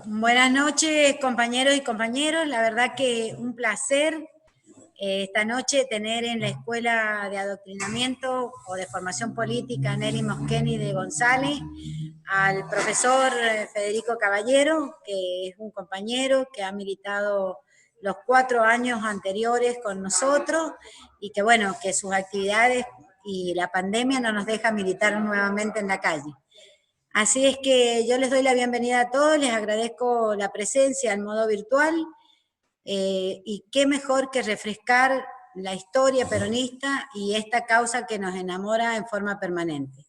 Buenas noches, compañeros y compañeros. La verdad que un placer esta noche tener en la Escuela de Adoctrinamiento o de Formación Política Nelly Mosqueni de González al profesor Federico Caballero, que es un compañero que ha militado los 4 años anteriores con nosotros y que bueno, que sus actividades y la pandemia no nos deja militar nuevamente en la calle. Así es que yo les doy la bienvenida a todos, les agradezco la presencia en modo virtual y qué mejor que refrescar la historia peronista y esta causa que nos enamora en forma permanente.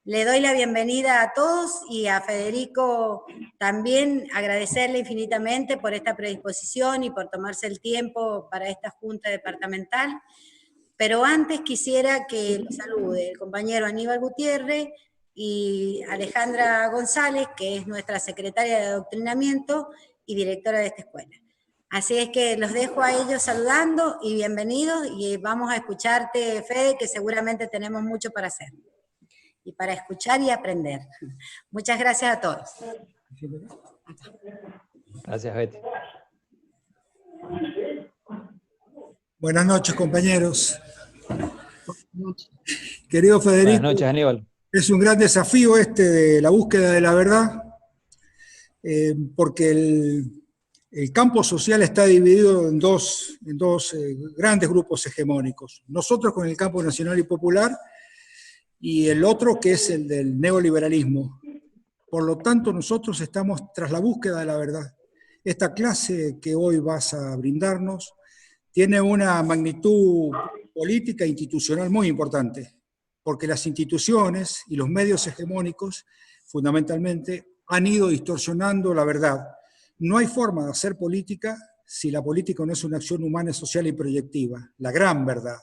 Le doy la bienvenida a todos y a Federico también agradecerle infinitamente por esta predisposición y por tomarse el tiempo para esta junta departamental. Pero antes quisiera que lo salude el compañero Aníbal Gutiérrez y Alejandra González, que es nuestra secretaria de adoctrinamiento y directora de esta escuela. Así es que los dejo a ellos saludando y bienvenidos, y vamos a escucharte, Fede, que seguramente tenemos mucho para hacer, y para escuchar y aprender. Muchas gracias a todos. Gracias, Betty. Buenas noches, compañeros. Querido Federico, buenas noches, Aníbal. Es un gran desafío de la búsqueda de la verdad, porque el campo social está dividido en dos grandes grupos hegemónicos. Nosotros con el campo nacional y popular, y el otro que es el del neoliberalismo. Por lo tanto, nosotros estamos tras la búsqueda de la verdad. Esta clase que hoy vas a brindarnos tiene una magnitud política e institucional muy importante, porque las instituciones y los medios hegemónicos, fundamentalmente, han ido distorsionando la verdad. No hay forma de hacer política si la política no es una acción humana, social y proyectiva. La gran verdad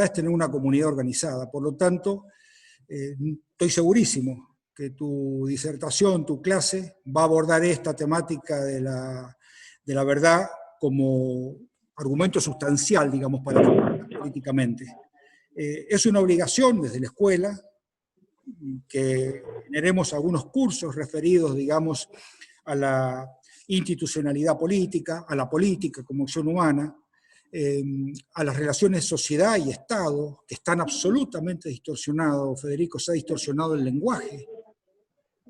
es tener una comunidad organizada. Por lo tanto, estoy segurísimo que tu disertación, tu clase, va a abordar esta temática de la verdad como argumento sustancial, digamos, para trabajar políticamente. Es una obligación desde la escuela que generemos algunos cursos referidos, digamos, a la institucionalidad política, a la política como acción humana, a las relaciones sociedad y Estado, que están absolutamente distorsionados. Federico, se ha distorsionado el lenguaje.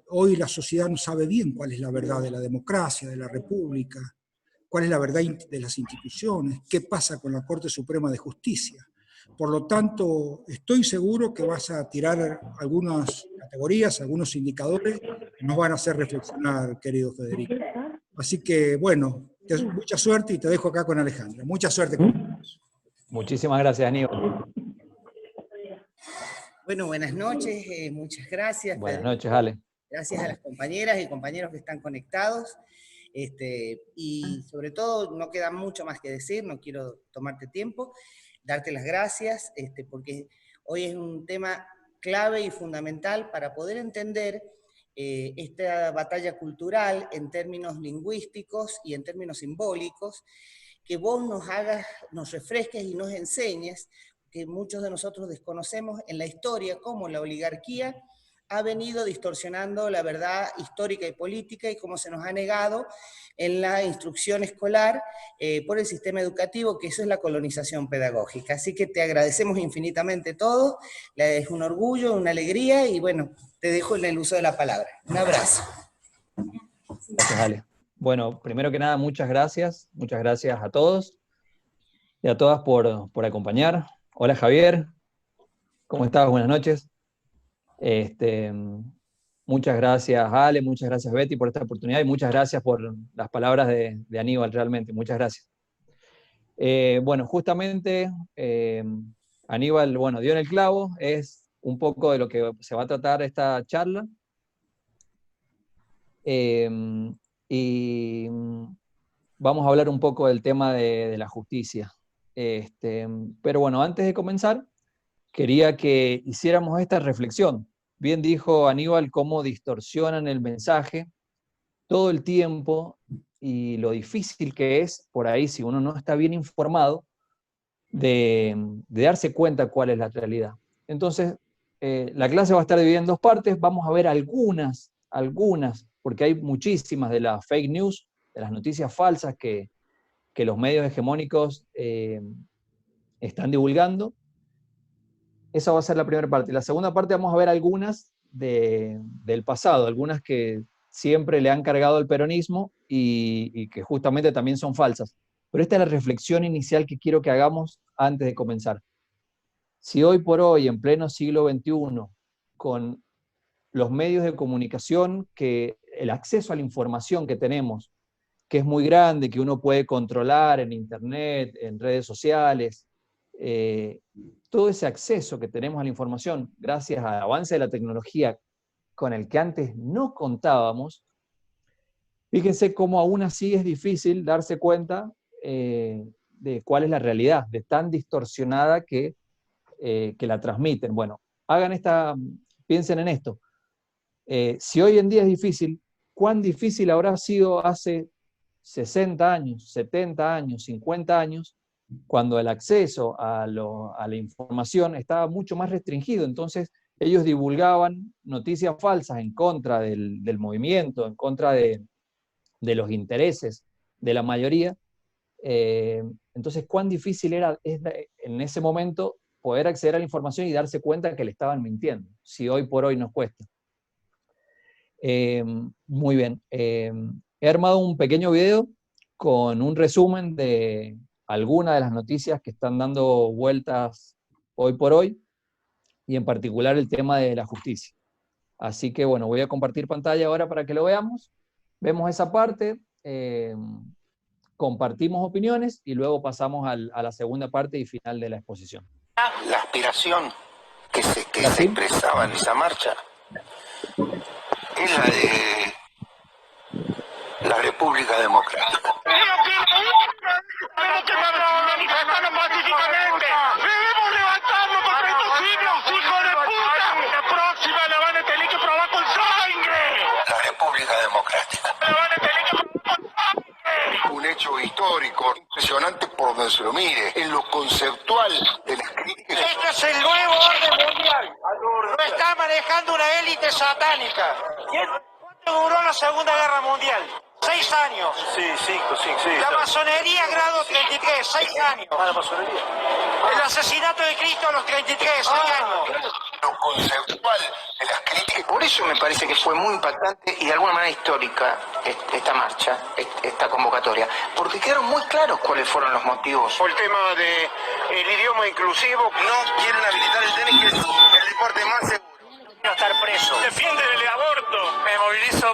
Hoy la sociedad no sabe bien cuál es la verdad de la democracia, de la república, cuál es la verdad de las instituciones, qué pasa con la Corte Suprema de Justicia. Por lo tanto, estoy seguro que vas a tirar algunas categorías, algunos indicadores que nos van a hacer reflexionar, querido Federico. Así que, bueno, mucha suerte y te dejo acá con Alejandra. Mucha suerte. Muchísimas gracias, Aníbal. Bueno, buenas noches, muchas gracias. Buenas noches, Ale. Gracias a las compañeras y compañeros que están conectados. Y sobre todo, no queda mucho más que decir, no quiero tomarte tiempo, darte las gracias, porque hoy es un tema clave y fundamental para poder entender esta batalla cultural en términos lingüísticos y en términos simbólicos, que vos nos hagas, nos refresques y nos enseñes, que muchos de nosotros desconocemos en la historia, cómo la oligarquía ha venido distorsionando la verdad histórica y política y cómo se nos ha negado en la instrucción escolar por el sistema educativo, que eso es la colonización pedagógica. Así que te agradecemos infinitamente todo, es un orgullo, una alegría y bueno, te dejo en el uso de la palabra. Un abrazo. Gracias, Ale. Bueno, primero que nada, muchas gracias a todos y a todas por acompañar. Hola, Javier, ¿cómo estás? Buenas noches. Muchas gracias, Ale, muchas gracias, Betty, por esta oportunidad y muchas gracias por las palabras de Aníbal, realmente, muchas gracias. Bueno, justamente Aníbal, bueno, dio en el clavo, es un poco de lo que se va a tratar esta charla. Y vamos a hablar un poco del tema de la justicia. Pero bueno, antes de comenzar, quería que hiciéramos esta reflexión. Bien dijo Aníbal cómo distorsionan el mensaje todo el tiempo y lo difícil que es, por ahí, si uno no está bien informado, de darse cuenta cuál es la realidad. Entonces, la clase va a estar dividida en dos partes. Vamos a ver algunas porque hay muchísimas de las fake news, de las noticias falsas que los medios hegemónicos están divulgando. Esa va a ser la primera parte. La segunda parte vamos a ver algunas del pasado, algunas que siempre le han cargado el peronismo y que justamente también son falsas. Pero esta es la reflexión inicial que quiero que hagamos antes de comenzar. Si hoy por hoy, en pleno siglo XXI, con los medios de comunicación, que el acceso a la información que tenemos, que es muy grande, que uno puede controlar en internet, en redes sociales, todo ese acceso que tenemos a la información, gracias al avance de la tecnología con el que antes no contábamos, fíjense cómo aún así es difícil darse cuenta de cuál es la realidad, de tan distorsionada que la transmiten. Bueno, piensen en esto. Si hoy en día es difícil, ¿cuán difícil habrá sido hace 60 años, 70 años, 50 años, cuando el acceso a la información estaba mucho más restringido? Entonces ellos divulgaban noticias falsas en contra del movimiento, en contra de los intereses de la mayoría. Entonces, ¿cuán difícil era en ese momento poder acceder a la información y darse cuenta que le estaban mintiendo? Si hoy por hoy nos cuesta. Muy bien. He armado un pequeño video con un resumen de algunas de las noticias que están dando vueltas hoy por hoy, y en particular el tema de la justicia. Así que bueno, voy a compartir pantalla ahora para que lo veamos. Vemos esa parte, compartimos opiniones y luego pasamos a la segunda parte y final de la exposición. La aspiración que se expresaba en esa marcha es la de la República Democrática. Tenemos que manifestarnos pacíficamente. Debemos levantarnos contra estos siglos, hijo de puta. La próxima la van a tener que probar con sangre. La República Democrática. La van a tener que probar con sangre. Un hecho histórico, impresionante por donde se lo mire, en lo conceptual de las críticas. Este es el nuevo orden mundial. Lo está manejando una élite satánica. ¿Cuánto duró la Segunda Guerra Mundial? 6 años. Sí, 5, sí. La masonería, grado 33, 6 años. La masonería. El asesinato de Cristo a los 33, 6 años. Lo conceptual de las críticas. Por eso me parece que fue muy impactante y de alguna manera histórica esta marcha, esta convocatoria, porque quedaron muy claros cuáles fueron los motivos. Por el tema del idioma inclusivo. No quieren habilitar el tenis, que es el deporte más seguro. No estar preso. Defienden el aborto. Me movilizo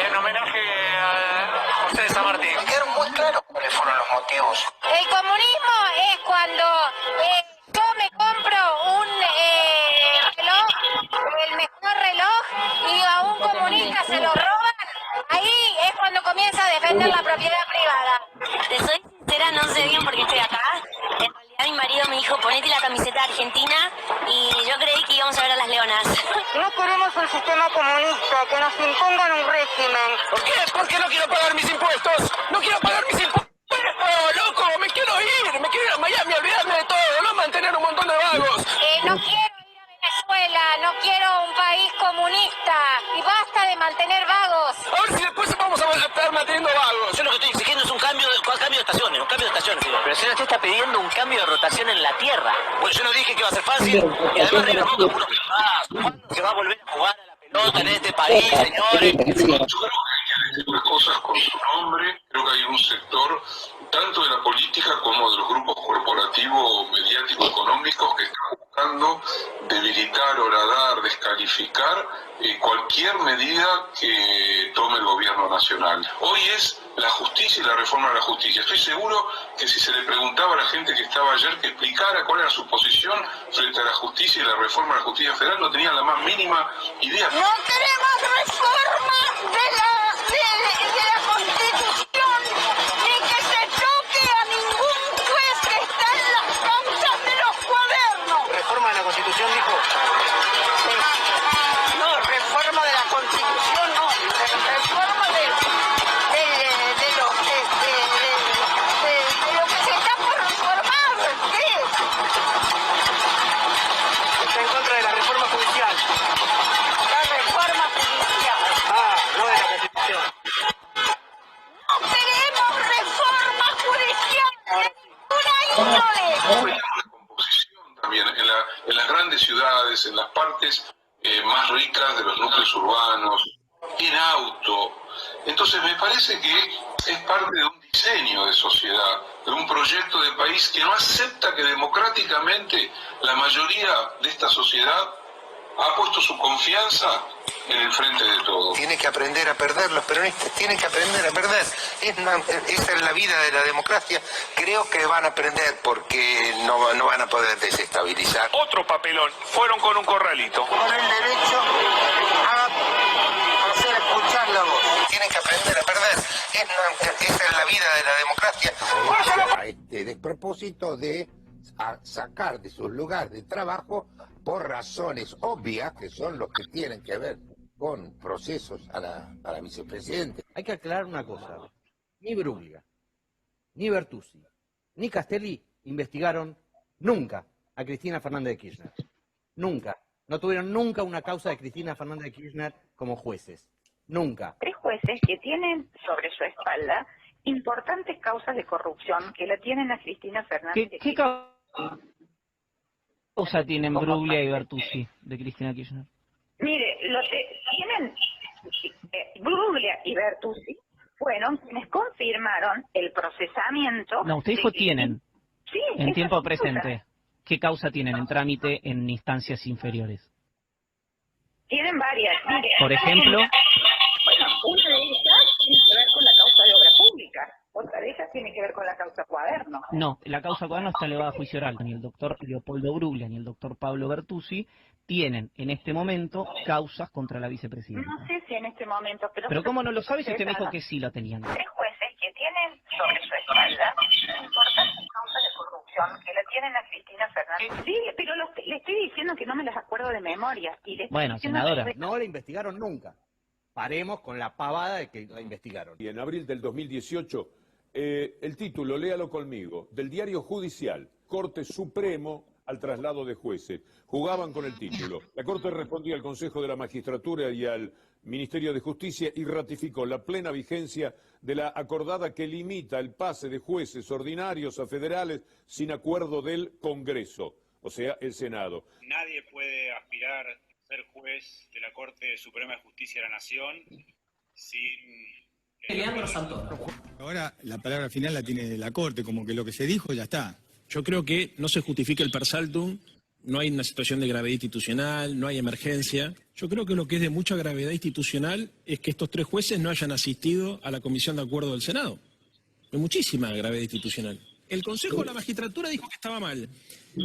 en homenaje a José de San Martín. Me quedaron muy claros cuáles fueron los motivos. El comunismo es cuando yo me compro un reloj, el mejor reloj, y a un comunista se lo roban. Ahí es cuando comienza a defender la propiedad privada. Te soy sincera, no sé bien por qué estoy acá. En realidad mi marido me dijo, ponete la camiseta argentina, y yo creí que íbamos a ver a las leonas. No queremos un sistema comunista, que nos impongan un régimen. ¿Por qué? Porque no quiero pagar mis impuestos. No quiero pagar mis impuestos. Loco, me quiero ir a Miami, olvidarme de todo, no mantener un montón de vagos. No quiero ir a Venezuela, no quiero un país comunista. Y basta de mantener vagos. A ver si después vamos a estar manteniendo vagos. Yo lo que estoy exigiendo es un cambio de estaciones, Pero si usted está pidiendo un cambio de rotación en la Tierra. Pues yo no dije que iba a ser fácil. Y además reconozco puros pelotas. ¿Cuándo se va a volver a jugar a la pelota en este país, señores? Las cosas con su nombre. Creo que hay un sector tanto de la política como de los grupos corporativos, mediáticos, económicos que están buscando debilitar, horadar, descalificar cualquier medida que tome el gobierno nacional. Hoy es la justicia y la reforma de la justicia. Estoy seguro que si se le preguntaba a la gente que estaba ayer que explicara cuál era su posición frente a la justicia y la reforma de la justicia federal, no tenían la más mínima idea. No queremos reforma de la Constitución, ni que se toque a ningún juez que está en las causas de los cuadernos. ¿Reforma de la Constitución, dijo? No, reforma de la Constitución, no. Reforma de lo que se está por reformar. ¿Qué? Está en contra de la reforma judicial. La reforma judicial. ciudades, en las partes más ricas de los núcleos urbanos, en auto. Entonces me parece que es parte de un diseño de sociedad, de un proyecto de país que no acepta que democráticamente la mayoría de esta sociedad ha puesto su confianza en el frente de todos. Tiene que aprender a perder, los peronistas tienen que aprender a perder. Esa es la vida de la democracia. Creo que van a aprender porque no van a poder desestabilizar. Otro papelón, fueron con un corralito. Con el derecho a hacer escuchar la voz. Tienen que aprender a perder. Esa es la vida de la democracia. A este despropósito de sacar de sus lugares de trabajo por razones obvias, que son los que tienen que ver con procesos a la vicepresidenta. Hay que aclarar una cosa. Ni Bruglia, ni Bertuzzi, ni Castelli investigaron nunca a Cristina Fernández de Kirchner. Nunca. No tuvieron nunca una causa de Cristina Fernández de Kirchner como jueces. Nunca. 3 jueces que tienen sobre su espalda importantes causas de corrupción que la tienen a Cristina Fernández de Kirchner. ¿Qué causa tienen Bruglia y Bertuzzi de Cristina Kirchner? Mire, tienen Bruglia y Bertuzzi fueron quienes confirmaron el procesamiento. No, usted dijo tienen. Sí, en tiempo presente. ¿Qué causa tienen en trámite en instancias inferiores? Tienen varias. Mire, por ejemplo. Bueno, una de ellas tiene que ver con la causa de obra pública. Otra de ellas tiene que ver con la causa Cuaderno. No, la causa Cuaderno está elevada a juicio oral. Ni el doctor Leopoldo Bruglia ni el doctor Pablo Bertuzzi tienen en este momento causas contra la vicepresidenta. No sé si en este momento, pero ¿cómo no lo sabe si usted me dijo que sí la tenían? 3 jueces que tienen sobre su espalda importantes causas de corrupción que la tienen a Cristina Fernández. Sí, pero le estoy diciendo que no me las acuerdo de memoria. Bueno, senadora. No la investigaron nunca. Paremos con la pavada de que la investigaron. Y en abril del 2018, el título, léalo conmigo, del Diario Judicial, Corte Supremo al traslado de jueces. Jugaban con el título. La Corte respondía al Consejo de la Magistratura y al Ministerio de Justicia y ratificó la plena vigencia de la acordada que limita el pase de jueces ordinarios a federales sin acuerdo del Congreso, o sea, el Senado. Nadie puede aspirar a ser juez de la Corte Suprema de Justicia de la Nación sin... Leandro Santoro. Ahora la palabra final la tiene la Corte, como que lo que se dijo ya está. Yo creo que no se justifica el per saltum, no hay una situación de gravedad institucional, no hay emergencia. Yo creo que lo que es de mucha gravedad institucional es que estos 3 jueces no hayan asistido a la Comisión de Acuerdo del Senado. De muchísima gravedad institucional. El Consejo de la Magistratura dijo que estaba mal.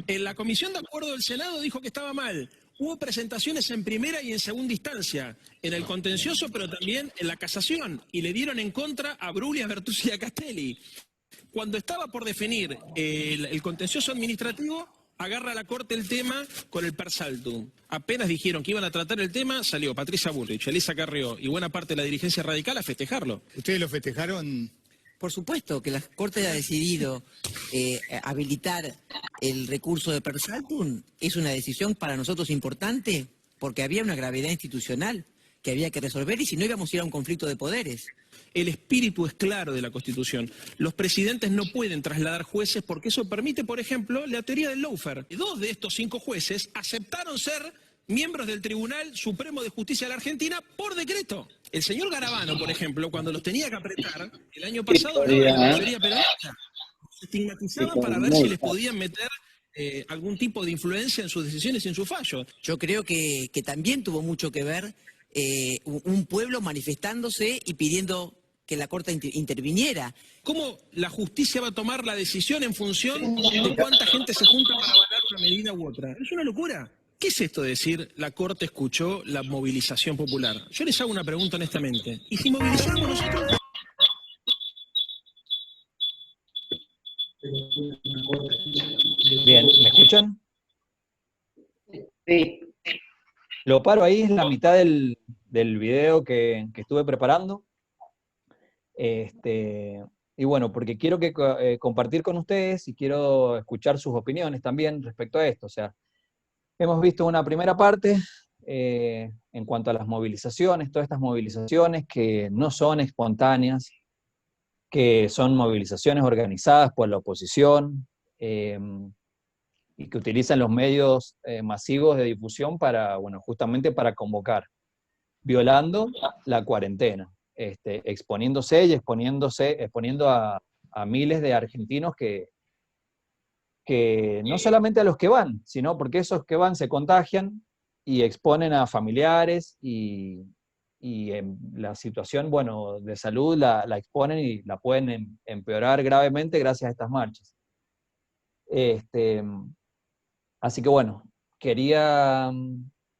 En la Comisión de Acuerdo del Senado dijo que estaba mal. Hubo presentaciones en primera y en segunda instancia, en el contencioso, pero también en la casación, y le dieron en contra a Bruglia, a Bertuzzi y a Castelli. Cuando estaba por definir el contencioso administrativo, agarra la Corte el tema con el per saltum. Apenas dijeron que iban a tratar el tema, salió Patricia Bullrich, Elisa Carrió y buena parte de la dirigencia radical a festejarlo. ¿Ustedes lo festejaron? Por supuesto que la Corte ha decidido habilitar el recurso de per saltum. Es una decisión para nosotros importante porque había una gravedad institucional que había que resolver y si no íbamos a ir a un conflicto de poderes. El espíritu es claro de la Constitución. Los presidentes no pueden trasladar jueces porque eso permite, por ejemplo, la teoría del lawfare. 2 de estos 5 jueces aceptaron ser miembros del Tribunal Supremo de Justicia de la Argentina por decreto. El señor Garabano, por ejemplo, cuando los tenía que apretar, el año pasado no la mayoría peronista. Se estigmatizaban para ver si les podían meter algún tipo de influencia en sus decisiones y en sus fallos. Yo creo que también tuvo mucho que ver un pueblo manifestándose y pidiendo que la Corte interviniera. ¿Cómo la justicia va a tomar la decisión en función de cuánta gente se junta para avalar una medida u otra? Es una locura. ¿Qué es esto de decir la Corte escuchó la movilización popular? Yo les hago una pregunta honestamente. ¿Y si movilizamos nosotros? Bien, ¿me escuchan? Sí. Lo paro ahí, es la mitad del video que estuve preparando. Y bueno, porque quiero compartir con ustedes y quiero escuchar sus opiniones también respecto a esto. O sea, hemos visto una primera parte en cuanto a las movilizaciones, todas estas movilizaciones que no son espontáneas, que son movilizaciones organizadas por la oposición, y que utilizan los medios masivos de difusión para, bueno, justamente para convocar, violando la cuarentena, exponiéndose y exponiendo a miles de argentinos que no solamente a los que van, sino porque esos que van se contagian y exponen a familiares y la situación, bueno, de salud la exponen y la pueden empeorar gravemente gracias a estas marchas. Así que bueno, quería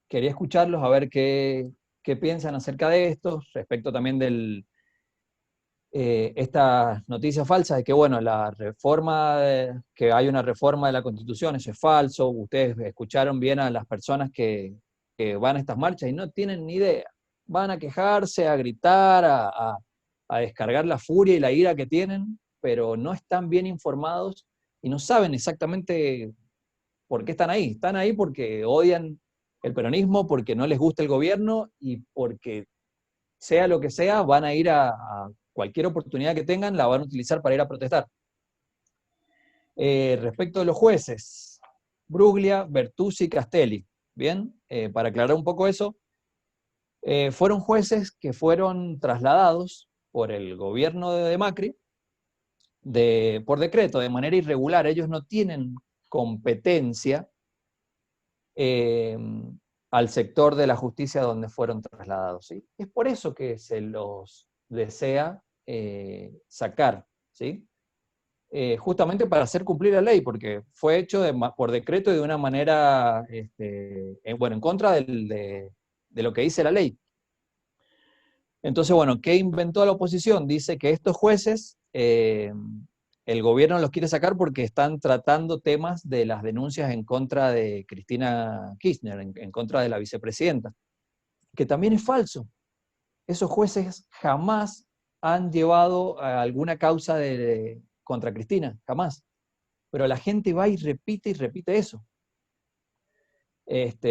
escucarlos a ver qué piensan acerca de esto, respecto también de esta noticia falsa de que, bueno, que hay una reforma de la Constitución, eso es falso. Ustedes escucharon bien a las personas que van a estas marchas y no tienen ni idea. Van a quejarse, a gritar, a descargar la furia y la ira que tienen, pero no están bien informados y no saben exactamente por qué están ahí. Están ahí porque odian el peronismo, porque no les gusta el gobierno y porque, sea lo que sea, van a ir a cualquier oportunidad que tengan, la van a utilizar para ir a protestar. Respecto de los jueces, Bruglia, Bertuzzi, Castelli, ¿bien? Para aclarar un poco eso, fueron jueces que fueron trasladados por el gobierno de Macri por decreto, de manera irregular. Ellos no tienen competencia al sector de la justicia donde fueron trasladados, ¿sí? Es por eso que se los desea sacar, ¿sí? Justamente para hacer cumplir la ley, porque fue hecho por decreto y de una manera, bueno, en contra de lo que dice la ley. Entonces, bueno, ¿qué inventó la oposición? Dice que estos jueces, el gobierno los quiere sacar porque están tratando temas de las denuncias en contra de Cristina Kirchner, en contra de la vicepresidenta, que también es falso. Esos jueces jamás han llevado a alguna causa contra Cristina, jamás. Pero la gente va y repite eso.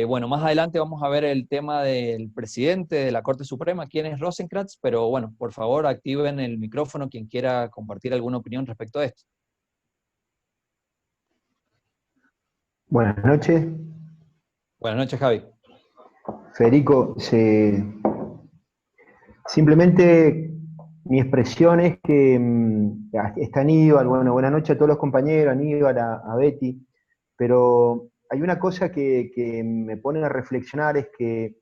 Bueno, más adelante vamos a ver el tema del presidente de la Corte Suprema, quién es Rosenkrantz, pero bueno, por favor activen el micrófono quien quiera compartir alguna opinión respecto a esto. Buenas noches. Buenas noches, Javi. Federico, simplemente mi expresión es que está Aníbal, bueno, buenas noches a todos los compañeros, Aníbal, a Betty, pero hay una cosa que me pone a reflexionar, es que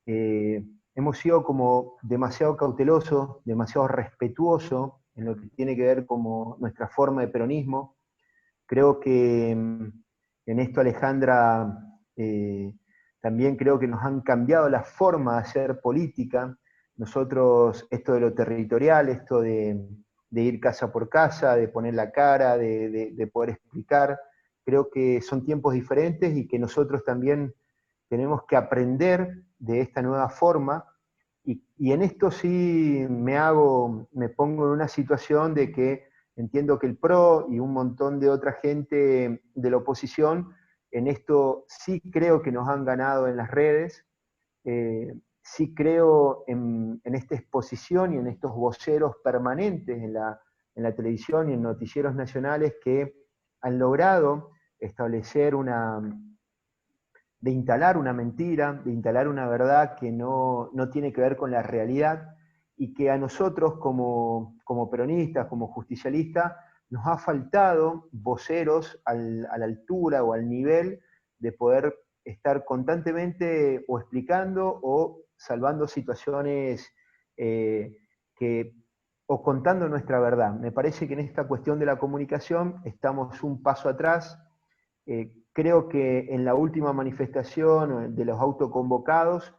hemos sido como demasiado cautelosos, demasiado respetuosos en lo que tiene que ver como nuestra forma de peronismo. Creo que en esto, Alejandra, también creo que nos han cambiado la forma de hacer política. Nosotros, esto de lo territorial, esto de ir casa por casa, de poner la cara, de poder explicar, creo que son tiempos diferentes y que nosotros también tenemos que aprender de esta nueva forma. Y en esto sí me pongo en una situación de que entiendo que el PRO y un montón de otra gente de la oposición, en esto sí creo que nos han ganado en las redes, sí creo en esta exposición y en estos voceros permanentes en la televisión y en noticieros nacionales que han logrado establecer de instalar una mentira, de instalar una verdad que no tiene que ver con la realidad, y que a nosotros como peronistas, como justicialistas, nos ha faltado voceros a la altura o al nivel de poder estar constantemente o explicando o salvando situaciones o contando nuestra verdad. Me parece que en esta cuestión de la comunicación estamos un paso atrás. Creo que en la última manifestación de los autoconvocados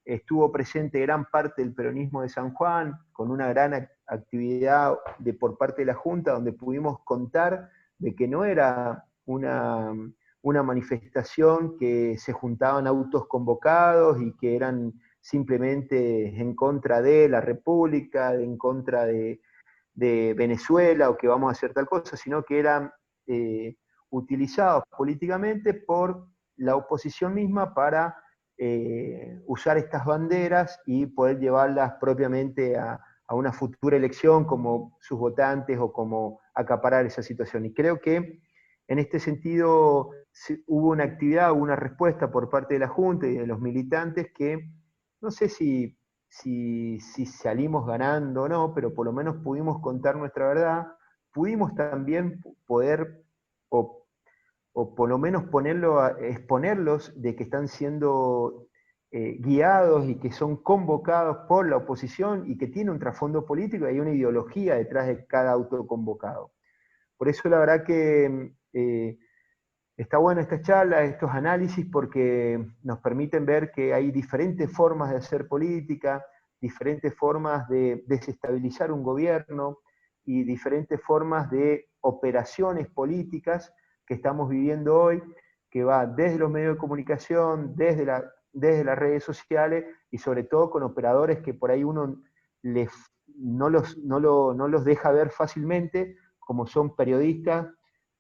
estuvo presente gran parte del peronismo de San Juan, con una gran actividad por parte de la Junta, donde pudimos contar de que no era una manifestación que se juntaban autos convocados y que eran simplemente en contra de la República, en contra de Venezuela, o que vamos a hacer tal cosa, sino que eran utilizados políticamente por la oposición misma para usar estas banderas y poder llevarlas propiamente a una futura elección como sus votantes o como acaparar esa situación. Y creo que En este sentido, hubo una actividad, hubo una respuesta por parte de la Junta y de los militantes que, no sé si salimos ganando o no, pero por lo menos pudimos contar nuestra verdad, pudimos también poder, o por lo menos exponerlos de que están siendo guiados y que son convocados por la oposición y que tiene un trasfondo político y hay una ideología detrás de cada autoconvocado. Por eso la verdad que está buena esta charla, estos análisis, porque nos permiten ver que hay diferentes formas de hacer política, diferentes formas de desestabilizar un gobierno y diferentes formas de operaciones políticas que estamos viviendo hoy, que va desde los medios de comunicación, desde las redes sociales y sobre todo con operadores que por ahí uno no los deja ver fácilmente, como son periodistas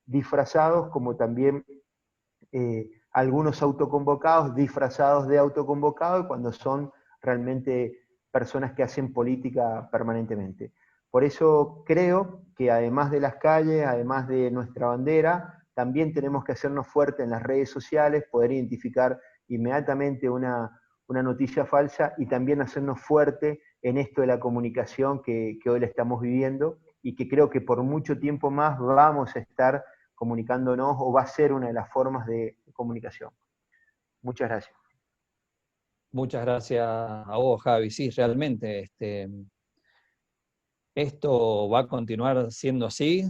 disfrazados, como también algunos autoconvocados disfrazados de autoconvocados, cuando son realmente personas que hacen política permanentemente. Por eso creo que además de las calles, además de nuestra bandera, también tenemos que hacernos fuertes en las redes sociales, poder identificar inmediatamente una noticia falsa y también hacernos fuertes en esto de la comunicación que hoy la estamos viviendo y que creo que por mucho tiempo más vamos a estar comunicándonos o va a ser una de las formas de comunicación. Muchas gracias. Muchas gracias a vos, Javi. Sí, realmente esto va a continuar siendo así.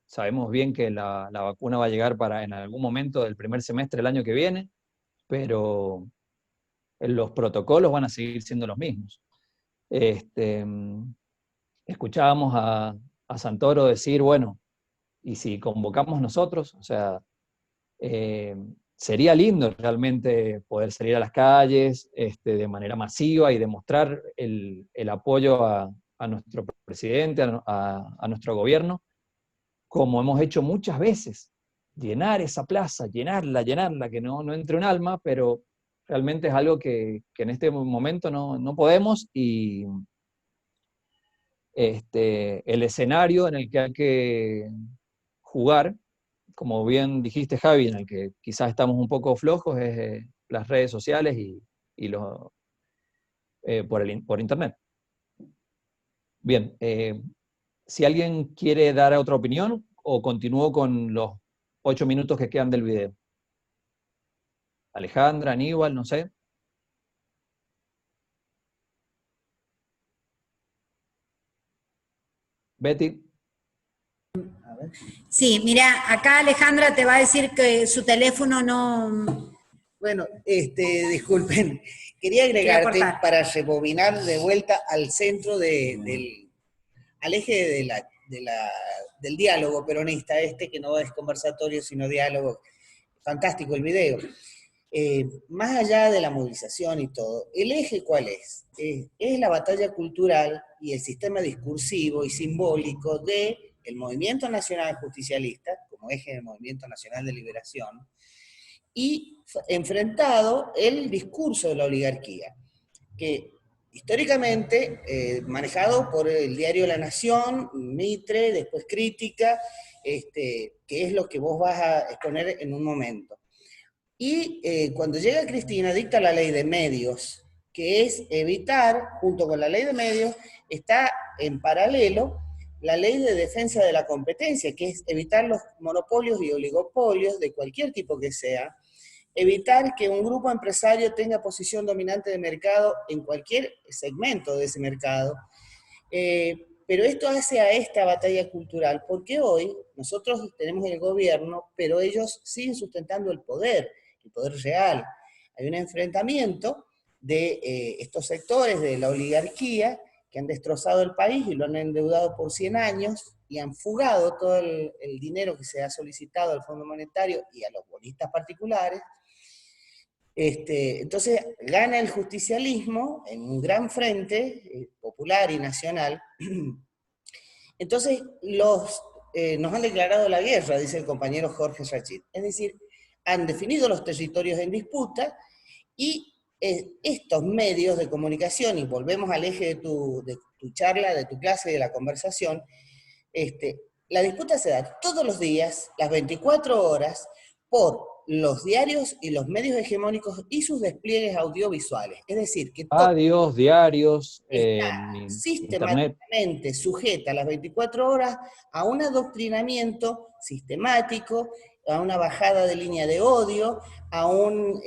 Sabemos bien que la vacuna va a llegar en algún momento del primer semestre del año que viene, pero los protocolos van a seguir siendo los mismos. Escuchábamos a Santoro decir, bueno, y si convocamos nosotros, o sea, sería lindo realmente poder salir a las calles de manera masiva y demostrar el apoyo a nuestro presidente, a nuestro gobierno, como hemos hecho muchas veces, llenar esa plaza, llenarla, que no entre un alma, pero realmente es algo que en este momento no podemos, y el escenario en el que hay que jugar, como bien dijiste, Javi, en el que quizás estamos un poco flojos, es las redes sociales y por internet. Bien, si alguien quiere dar otra opinión, o continúo con los 8 minutos que quedan del video. Alejandra, Aníbal, no sé. Betty. Sí, mira, acá Alejandra te va a decir que su teléfono no... Bueno, disculpen, quería agregarte para rebobinar de vuelta al centro al eje del diálogo peronista, que no es conversatorio, sino diálogo. Fantástico el video. Más allá de la movilización y todo, ¿el eje cuál es? Es la batalla cultural y el sistema discursivo y simbólico del Movimiento Nacional Justicialista, como eje del Movimiento Nacional de Liberación, y enfrentado el discurso de la oligarquía, que históricamente, manejado por el diario La Nación, Mitre, después Crítica, que es lo que vos vas a exponer en un momento. Y cuando llega Cristina, dicta la ley de medios, que es evitar, junto con la ley de medios, está en paralelo la ley de defensa de la competencia, que es evitar los monopolios y oligopolios de cualquier tipo que sea, evitar que un grupo empresario tenga posición dominante de mercado en cualquier segmento de ese mercado. Pero esto hace a esta batalla cultural, porque hoy nosotros tenemos el gobierno, pero ellos siguen sustentando el poder real. Hay un enfrentamiento de estos sectores de la oligarquía que han destrozado el país y lo han endeudado por 100 años y han fugado todo el dinero que se ha solicitado al Fondo Monetario y a los bonistas particulares. Entonces gana el justicialismo en un gran frente popular y nacional. Entonces nos han declarado la guerra, dice el compañero Jorge Rachid. Es decir, han definido los territorios en disputa y estos medios de comunicación, y volvemos al eje de tu charla, de tu clase, de la conversación, La disputa se da todos los días, las 24 horas, por los diarios y los medios hegemónicos y sus despliegues audiovisuales. Es decir, que todo Diarios, está internet. sistemáticamente sujeta a las 24 horas a un adoctrinamiento sistemático, a una bajada de línea de odio, a un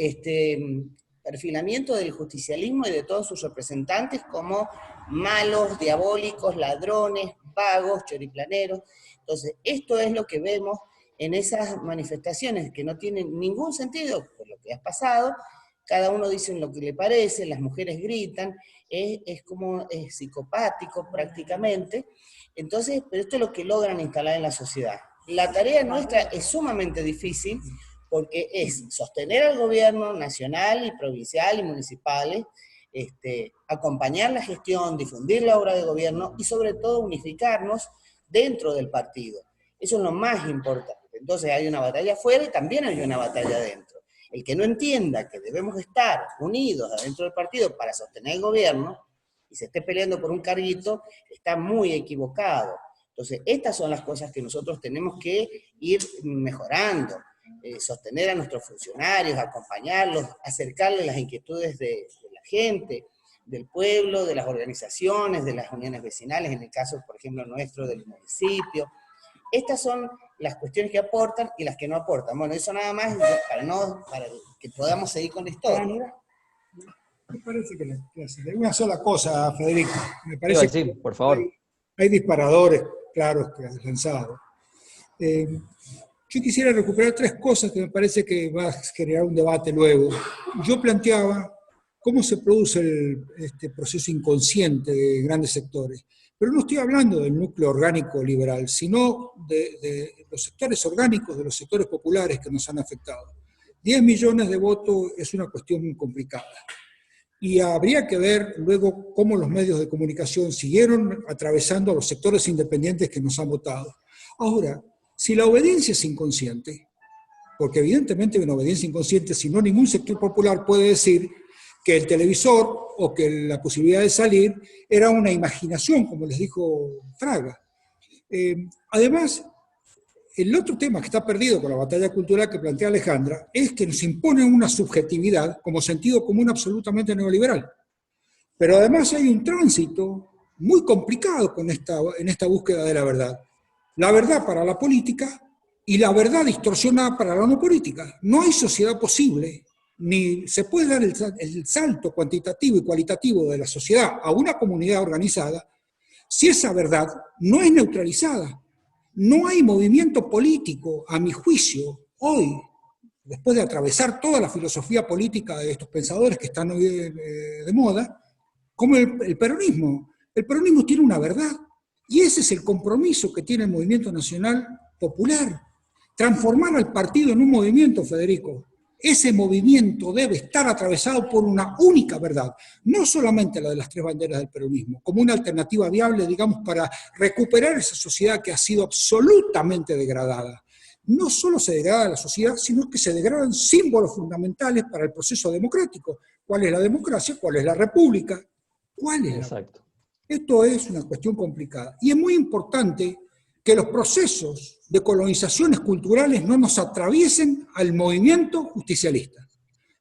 perfilamiento del justicialismo y de todos sus representantes como malos, diabólicos, ladrones, vagos, choriplaneros. Entonces, esto es lo que vemos en esas manifestaciones que no tienen ningún sentido por lo que ha pasado. Cada uno dice lo que le parece, las mujeres gritan, es como psicopático prácticamente. Entonces, pero esto es lo que logran instalar en la sociedad. La tarea nuestra es sumamente difícil porque es sostener al gobierno nacional y provincial y municipales, acompañar la gestión, difundir la obra de gobierno y sobre todo unificarnos dentro del partido. Eso es lo más importante. Entonces hay una batalla afuera y también hay una batalla adentro. El que no entienda que debemos estar unidos adentro del partido para sostener el gobierno y se esté peleando por un carguito, está muy equivocado. Entonces, estas son las cosas que nosotros tenemos que ir mejorando. Sostener a nuestros funcionarios, acompañarlos, acercarles las inquietudes de la gente, del pueblo, de las organizaciones, de las uniones vecinales, en el caso, por ejemplo, nuestro, del municipio. Estas son las cuestiones que aportan y las que no aportan. Bueno, eso nada más para que podamos seguir con la historia. Me parece que de una sola cosa, Federico. Me parece que por favor. Hay disparadores claros que has lanzado. Yo quisiera recuperar 3 cosas que me parece que va a generar un debate luego. Yo planteaba cómo se produce este proceso inconsciente de grandes sectores. Pero no estoy hablando del núcleo orgánico liberal, sino de los sectores orgánicos, de los sectores populares que nos han afectado. 10 millones de votos es una cuestión muy complicada. Y habría que ver luego cómo los medios de comunicación siguieron atravesando a los sectores independientes que nos han votado. Ahora, si la obediencia es inconsciente, porque evidentemente hay una obediencia inconsciente, si no ningún sector popular puede decir que el televisor o que la posibilidad de salir era una imaginación, como les dijo Fraga. Además, el otro tema que está perdido con la batalla cultural que plantea Alejandra es que nos impone una subjetividad como sentido común absolutamente neoliberal. Pero además hay un tránsito muy complicado en esta búsqueda de la verdad. La verdad para la política y la verdad distorsionada para la no política. No hay sociedad posible, ni se puede dar el salto cuantitativo y cualitativo de la sociedad a una comunidad organizada si esa verdad no es neutralizada. No hay movimiento político, a mi juicio, hoy, después de atravesar toda la filosofía política de estos pensadores que están hoy de moda, como el peronismo. El peronismo tiene una verdad, y ese es el compromiso que tiene el movimiento nacional popular. Transformar al partido en un movimiento, Federico. Ese movimiento debe estar atravesado por una única verdad, no solamente la de las 3 banderas del peronismo, como una alternativa viable, digamos, para recuperar esa sociedad que ha sido absolutamente degradada. No solo se degrada la sociedad, sino que se degradan símbolos fundamentales para el proceso democrático. ¿Cuál es la democracia? ¿Cuál es la república? ¿Cuál es la república? Esto es una cuestión complicada. Y es muy importante que los procesos de colonizaciones culturales no nos atraviesen al movimiento justicialista.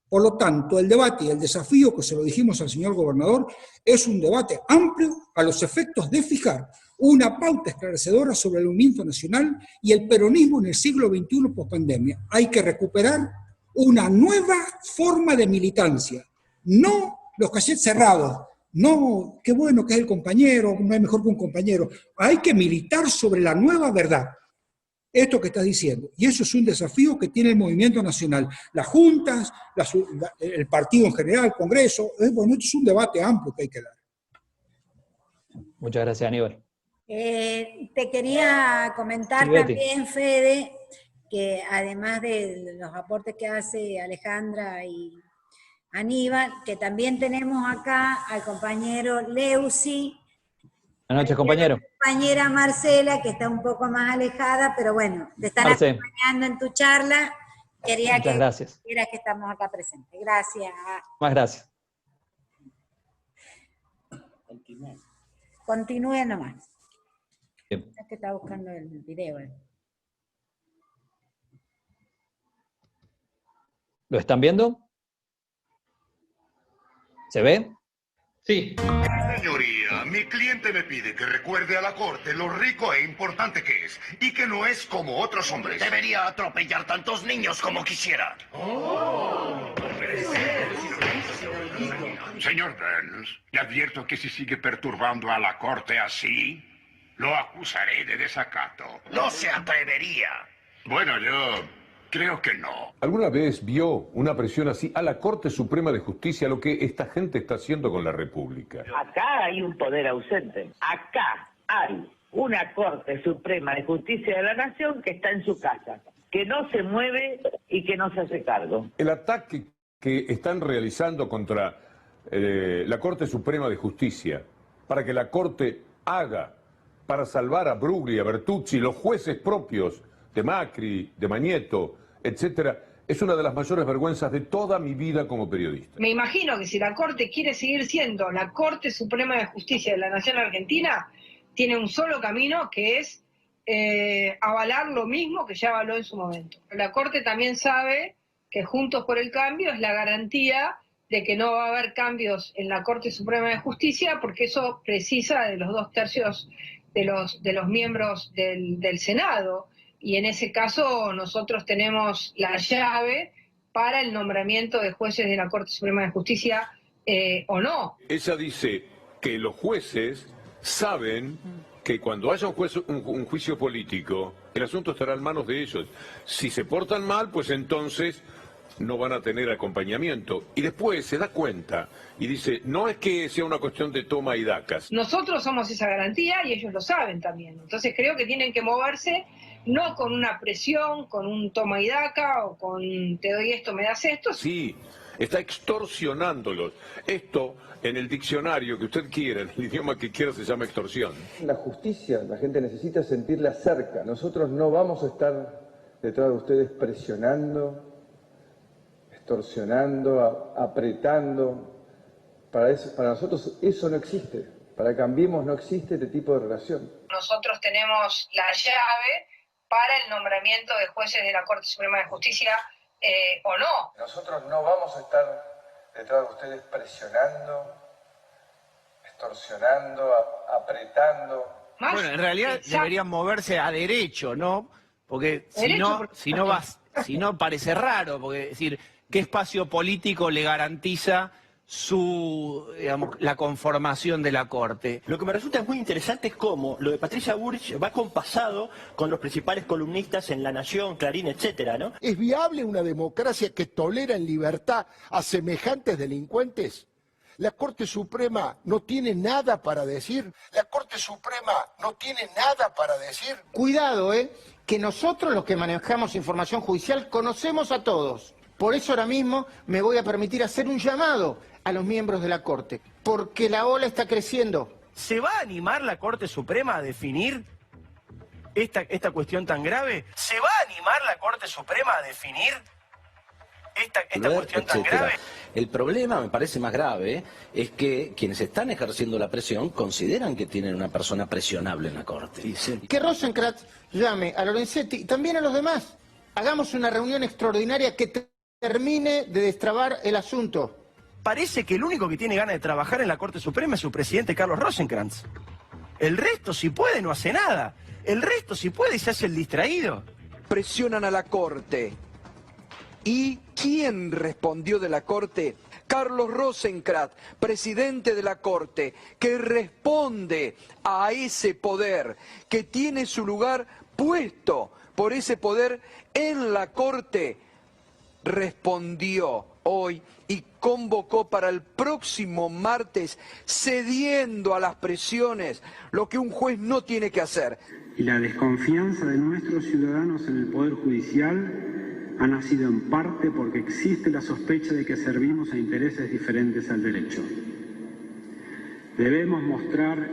Por lo tanto, el debate y el desafío, que se lo dijimos al señor gobernador, es un debate amplio a los efectos de fijar una pauta esclarecedora sobre el movimiento nacional y el peronismo en el siglo XXI pospandemia. Hay que recuperar una nueva forma de militancia, no los cachets cerrados. No, qué bueno que es el compañero, no hay mejor que un compañero. Hay que militar sobre la nueva verdad. Esto que estás diciendo. Y eso es un desafío que tiene el movimiento nacional. Las juntas, el partido en general, el Congreso. Bueno, esto es un debate amplio que hay que dar. Muchas gracias, Aníbal. Te quería comentar también, Fede, que además de los aportes que hace Alejandra y Aníbal, que también tenemos acá al compañero Leusi. Buenas noches, compañero. Compañera Marcela, que está un poco más alejada, pero bueno, te están acompañando en tu charla. Quería que vieras que estamos acá presentes. Gracias. Más gracias. Continúe nomás. Es que está buscando el video. ¿Lo están viendo? ¿Se ve? Sí. Señoría, mi cliente me pide que recuerde a la corte lo rico e importante que es, y que no es como otros hombres. Debería atropellar tantos niños como quisiera. Señor Burns, le advierto que si sigue perturbando a la corte así, lo acusaré de desacato. No se atrevería. Bueno, yo creo que no. ¿Alguna vez vio una presión así a la Corte Suprema de Justicia, lo que esta gente está haciendo con la República? Acá hay un poder ausente. Acá hay una Corte Suprema de Justicia de la Nación que está en su casa, que no se mueve y que no se hace cargo. El ataque que están realizando contra la Corte Suprema de Justicia, para que la Corte haga, para salvar a Bruglia, a Bertuzzi, los jueces propios de Macri, de Mañeto, etcétera, es una de las mayores vergüenzas de toda mi vida como periodista. Me imagino que si la Corte quiere seguir siendo la Corte Suprema de Justicia de la Nación Argentina, tiene un solo camino, que es avalar lo mismo que ya avaló en su momento. La Corte también sabe que Juntos por el Cambio es la garantía de que no va a haber cambios en la Corte Suprema de Justicia, porque eso precisa de los 2/3 de los miembros del Senado. Y en ese caso nosotros tenemos la llave para el nombramiento de jueces de la Corte Suprema de Justicia o no. Ella dice que los jueces saben que cuando haya un juicio político, el asunto estará en manos de ellos. Si se portan mal, pues entonces no van a tener acompañamiento. Y después se da cuenta y dice, no es que sea una cuestión de toma y dacas. Nosotros somos esa garantía y ellos lo saben también. Entonces creo que tienen que moverse no con una presión, con un toma y daca o con te doy esto, me das esto. Sí, está extorsionándolos. Esto, en el diccionario que usted quiera, en el idioma que quiera, se llama extorsión. La justicia, la gente necesita sentirla cerca. Nosotros no vamos a estar detrás de ustedes presionando, extorsionando, apretando. Para nosotros eso no existe. Para Cambiemos no existe este tipo de relación. Nosotros tenemos la llave para el nombramiento de jueces de la Corte Suprema de Justicia o no. Nosotros no vamos a estar detrás de ustedes presionando, extorsionando, apretando. Bueno, en realidad deberían moverse a derecho, ¿no? Porque si no parece raro, porque es decir, ¿qué espacio político le garantiza la conformación de la Corte? Lo que me resulta muy interesante es cómo lo de Patricia Bullrich va compasado con los principales columnistas en La Nación, Clarín, etcétera, ¿no? ¿Es viable una democracia que tolera en libertad a semejantes delincuentes? La Corte Suprema no tiene nada para decir. La Corte Suprema no tiene nada para decir. Cuidado, que nosotros los que manejamos información judicial conocemos a todos. Por eso ahora mismo me voy a permitir hacer un llamado a los miembros de la Corte, porque la ola está creciendo. ¿Se va a animar la Corte Suprema a definir esta cuestión tan grave? ¿Se va a animar la Corte Suprema a definir esta cuestión tan grave? El problema, me parece más grave, es que quienes están ejerciendo la presión consideran que tienen una persona presionable en la Corte. Que Rosenkrantz llame a Lorenzetti y también a los demás. Hagamos una reunión extraordinaria que termine de destrabar el asunto. Parece que el único que tiene ganas de trabajar en la Corte Suprema es su presidente Carlos Rosenkrantz. El resto, si puede, no hace nada. El resto, si puede, se hace el distraído. Presionan a la Corte. ¿Y quién respondió de la Corte? Carlos Rosenkrantz, presidente de la Corte, que responde a ese poder, que tiene su lugar puesto por ese poder en la Corte, respondió hoy y convocó para el próximo martes, cediendo a las presiones, lo que un juez no tiene que hacer. Y la desconfianza de nuestros ciudadanos en el Poder Judicial ha nacido en parte porque existe la sospecha de que servimos a intereses diferentes al derecho. Debemos mostrar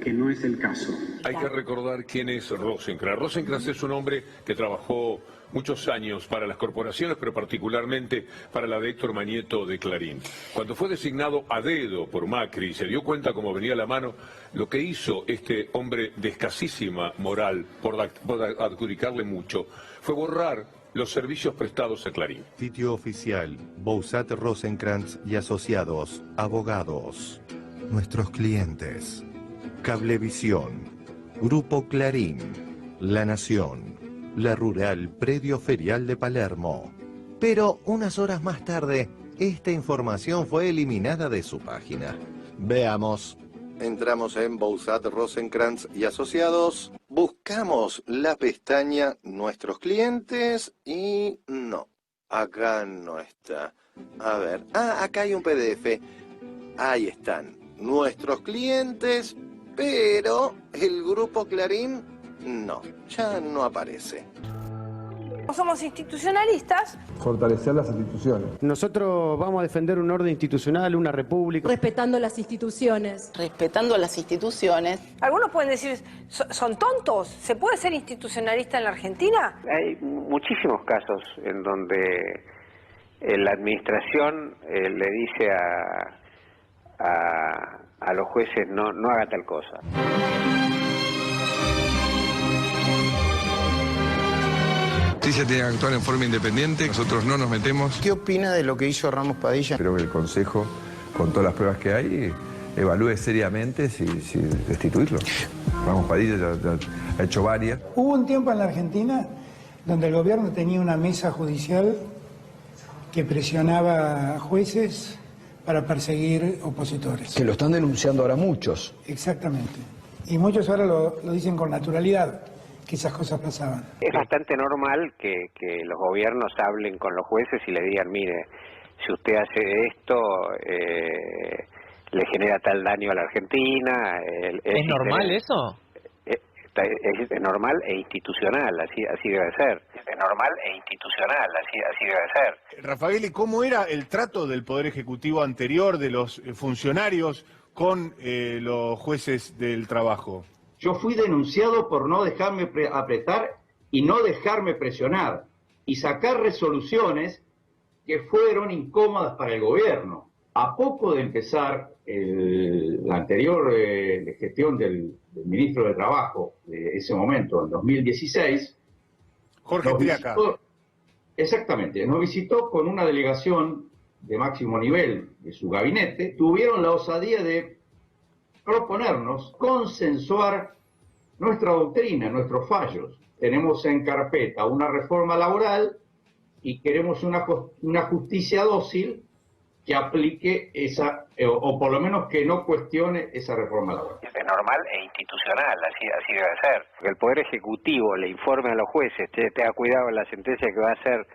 que no es el caso. Hay que recordar quién es Rosenkrantz. Rosenkrantz es un hombre que trabajó muchos años para las corporaciones, pero particularmente para la de Héctor Manieto de Clarín. Cuando fue designado a dedo por Macri y se dio cuenta cómo venía la mano, lo que hizo este hombre de escasísima moral, por adjudicarle mucho, fue borrar los servicios prestados a Clarín. Sitio oficial, Bouzat Rosenkrantz y Asociados, abogados. Nuestros clientes. Cablevisión, Grupo Clarín, La Nación, La Rural, Predio Ferial de Palermo. Pero unas horas más tarde, esta información fue eliminada de su página. Veamos. Entramos en Bouzat Rosenkrantz y Asociados, buscamos la pestaña Nuestros Clientes y no, acá no está. A ver, acá hay un PDF. Ahí están, Nuestros Clientes, pero el Grupo Clarín no, ya no aparece. Somos institucionalistas. Fortalecer las instituciones. Nosotros vamos a defender un orden institucional, una república. Respetando las instituciones. Respetando las instituciones. Algunos pueden decir, ¿son tontos? ¿Se puede ser institucionalista en la Argentina? Hay muchísimos casos en donde la administración le dice a los jueces no haga tal cosa. La justicia tiene que actuar en forma independiente, nosotros no nos metemos. ¿Qué opina de lo que hizo Ramos Padilla? Creo que el Consejo, con todas las pruebas que hay, evalúe seriamente si destituirlo. Ramos Padilla ya ha hecho varias. Hubo un tiempo en la Argentina donde el gobierno tenía una mesa judicial que presionaba a jueces para perseguir opositores. Que lo están denunciando ahora muchos. Exactamente. Y muchos ahora lo dicen con naturalidad, que esas cosas pasaban. Es bastante normal que los gobiernos hablen con los jueces y les digan, mire, si usted hace esto, le genera tal daño a la Argentina. ¿Es normal eso? Es normal e institucional, así debe ser. Es normal e institucional, así debe ser. Rafael, ¿cómo era el trato del Poder Ejecutivo anterior, de los funcionarios, con los jueces del trabajo? Yo fui denunciado por no dejarme apretar y no dejarme presionar y sacar resoluciones que fueron incómodas para el gobierno. A poco de empezar la anterior gestión del ministro de Trabajo de ese momento, en 2016, Jorge Triaca. Exactamente, nos visitó con una delegación de máximo nivel de su gabinete, tuvieron la osadía de proponernos consensuar nuestra doctrina, nuestros fallos. Tenemos en carpeta una reforma laboral y queremos una justicia dócil que aplique esa, o por lo menos que no cuestione esa reforma laboral. Es normal e institucional, así debe ser. Que el Poder Ejecutivo le informe a los jueces, tenga cuidado en la sentencia que va a hacer,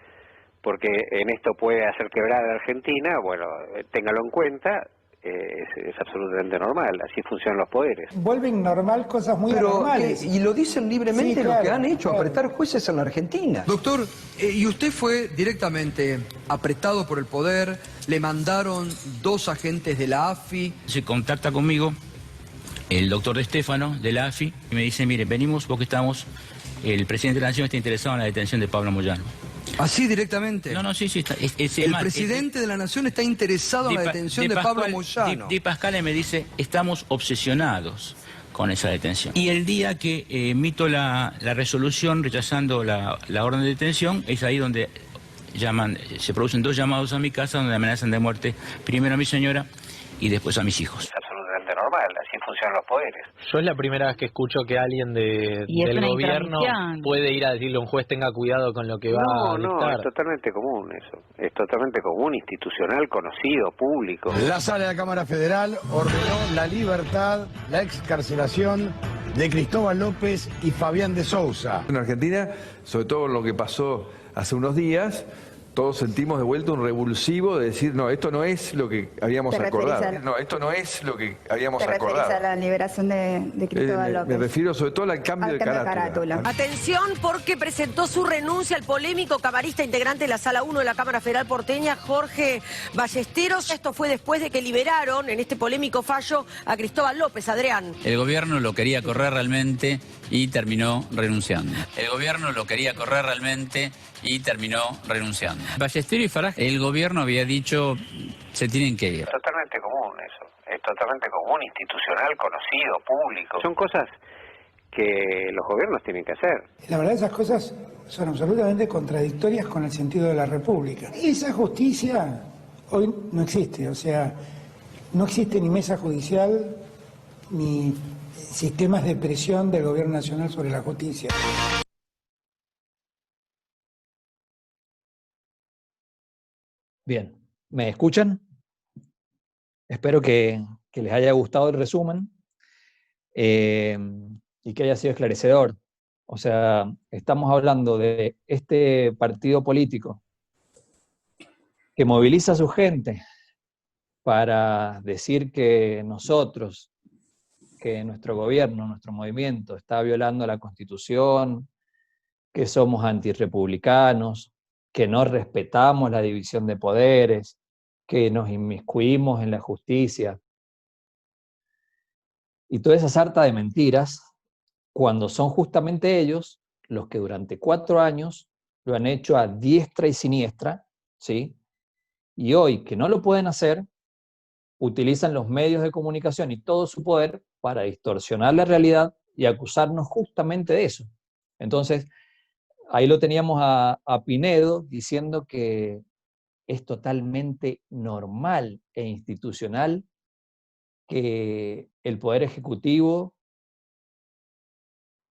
porque en esto puede hacer quebrar a Argentina, bueno, téngalo en cuenta. Es absolutamente normal, así funcionan los poderes. Vuelven normal cosas muy anormales. Y lo dicen libremente, sí, claro, lo que han hecho, claro. Apretar jueces en la Argentina. Doctor, ¿y usted fue directamente apretado por el poder? ¿Le mandaron 2 agentes de la AFI? Se contacta conmigo el doctor De Stefano de la AFI y me dice, mire, venimos porque el presidente de la Nación está interesado en la detención de Pablo Moyano. ¿Así directamente? No, sí. El presidente de la Nación está interesado en la detención de Pablo Moyano. Di Pascale me dice, estamos obsesionados con esa detención. Y el día que emito la resolución rechazando la orden de detención, es ahí donde se producen 2 llamados a mi casa donde amenazan de muerte primero a mi señora y después a mis hijos. Es absolutamente normal, así funcionan los poderes. Yo es la primera vez que escucho que alguien del gobierno puede ir a decirle a un juez tenga cuidado con lo que va a dictar. No, es totalmente común eso. Es totalmente común, institucional, conocido, público. La Sala de la Cámara Federal ordenó la libertad, la excarcelación de Cristóbal López y Fabián de Sousa. En Argentina, sobre todo lo que pasó hace unos días, todos sentimos de vuelta un revulsivo de decir, no, esto no es lo que habíamos acordado. No, esto no es lo que habíamos acordado. a la liberación de Cristóbal López. Me refiero sobre todo al cambio de carátula. Atención, porque presentó su renuncia al polémico camarista integrante de la Sala 1 de la Cámara Federal porteña, Jorge Ballesteros. Esto fue después de que liberaron en este polémico fallo a Cristóbal López. Adrián. El gobierno lo quería correr realmente y terminó renunciando. El gobierno lo quería correr realmente y terminó renunciando. Ballesteros y Farage, el gobierno había dicho se tienen que ir. Es totalmente común eso, es totalmente común, institucional, conocido, público. Son cosas que los gobiernos tienen que hacer. La verdad, esas cosas son absolutamente contradictorias con el sentido de la República. Esa justicia hoy no existe, o sea, no existe ni mesa judicial ni sistemas de presión del gobierno nacional sobre la justicia. Bien, ¿me escuchan? Espero que les haya gustado el resumen y que haya sido esclarecedor. O sea, estamos hablando de este partido político que moviliza a su gente para decir que nosotros, que nuestro gobierno, nuestro movimiento está violando la Constitución, que somos antirrepublicanos, que no respetamos la división de poderes, que nos inmiscuimos en la justicia. Y toda esa sarta de mentiras, cuando son justamente ellos los que durante 4 años lo han hecho a diestra y siniestra, ¿sí? Y hoy, que no lo pueden hacer, utilizan los medios de comunicación y todo su poder para distorsionar la realidad y acusarnos justamente de eso. Entonces, ahí lo teníamos a Pinedo diciendo que es totalmente normal e institucional que el Poder Ejecutivo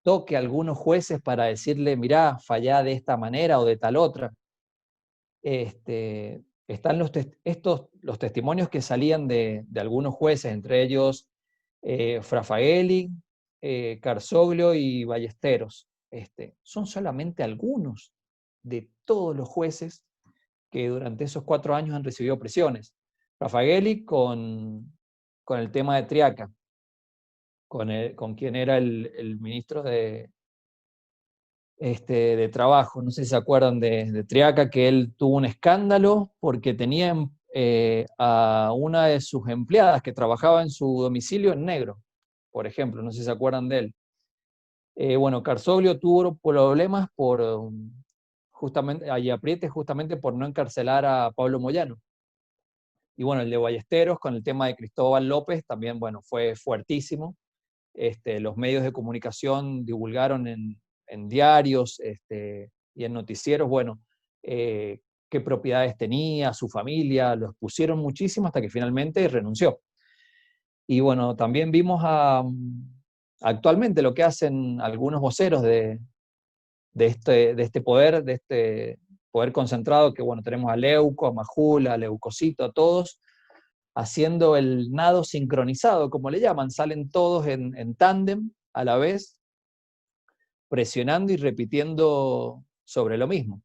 toque a algunos jueces para decirle, mirá, fallá de esta manera o de tal otra. Están los testimonios que salían de algunos jueces, entre ellos Frafaeli, Carzoglio y Ballesteros. Son solamente algunos de todos los jueces que durante esos 4 años han recibido presiones. Frafaeli con el tema de Triaca, con quien era el ministro de Trabajo. No sé si se acuerdan de Triaca, que él tuvo un escándalo porque tenía a una de sus empleadas que trabajaba en su domicilio en negro, por ejemplo. No sé si se acuerdan de él. Bueno, Carzoglio tuvo problemas y aprietes justamente por no encarcelar a Pablo Moyano. Y bueno, el de Ballesteros con el tema de Cristóbal López también, bueno, fue fuertísimo. Los medios de comunicación divulgaron en diarios y en noticieros, bueno, qué propiedades tenía, su familia, lo expusieron muchísimo hasta que finalmente renunció. Y bueno, también vimos actualmente lo que hacen algunos voceros de este poder concentrado, que bueno, tenemos a Leuco, a Majula, a Leucocito, a todos, haciendo el nado sincronizado, como le llaman, salen todos en tándem a la vez, presionando y repitiendo sobre lo mismo.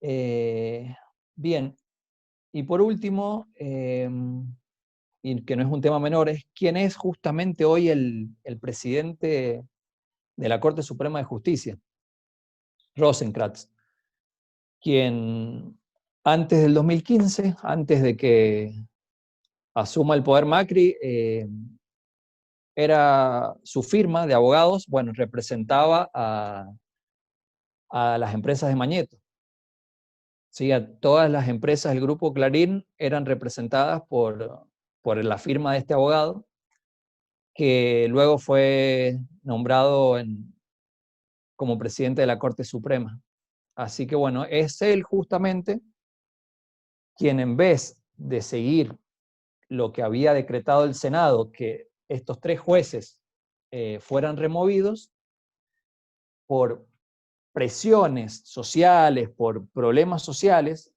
Bien, y por último, y que no es un tema menor, es quién es justamente hoy el presidente de la Corte Suprema de Justicia, Rosenkrantz, quien antes del 2015, antes de que asuma el poder Macri, era su firma de abogados, bueno, representaba a las empresas de Mañeto. Sí, a todas las empresas del Grupo Clarín eran representadas por la firma de este abogado, que luego fue nombrado como presidente de la Corte Suprema. Así que bueno, es él justamente quien, en vez de seguir lo que había decretado el Senado, que estos 3 jueces fueran removidos por presiones sociales, por problemas sociales,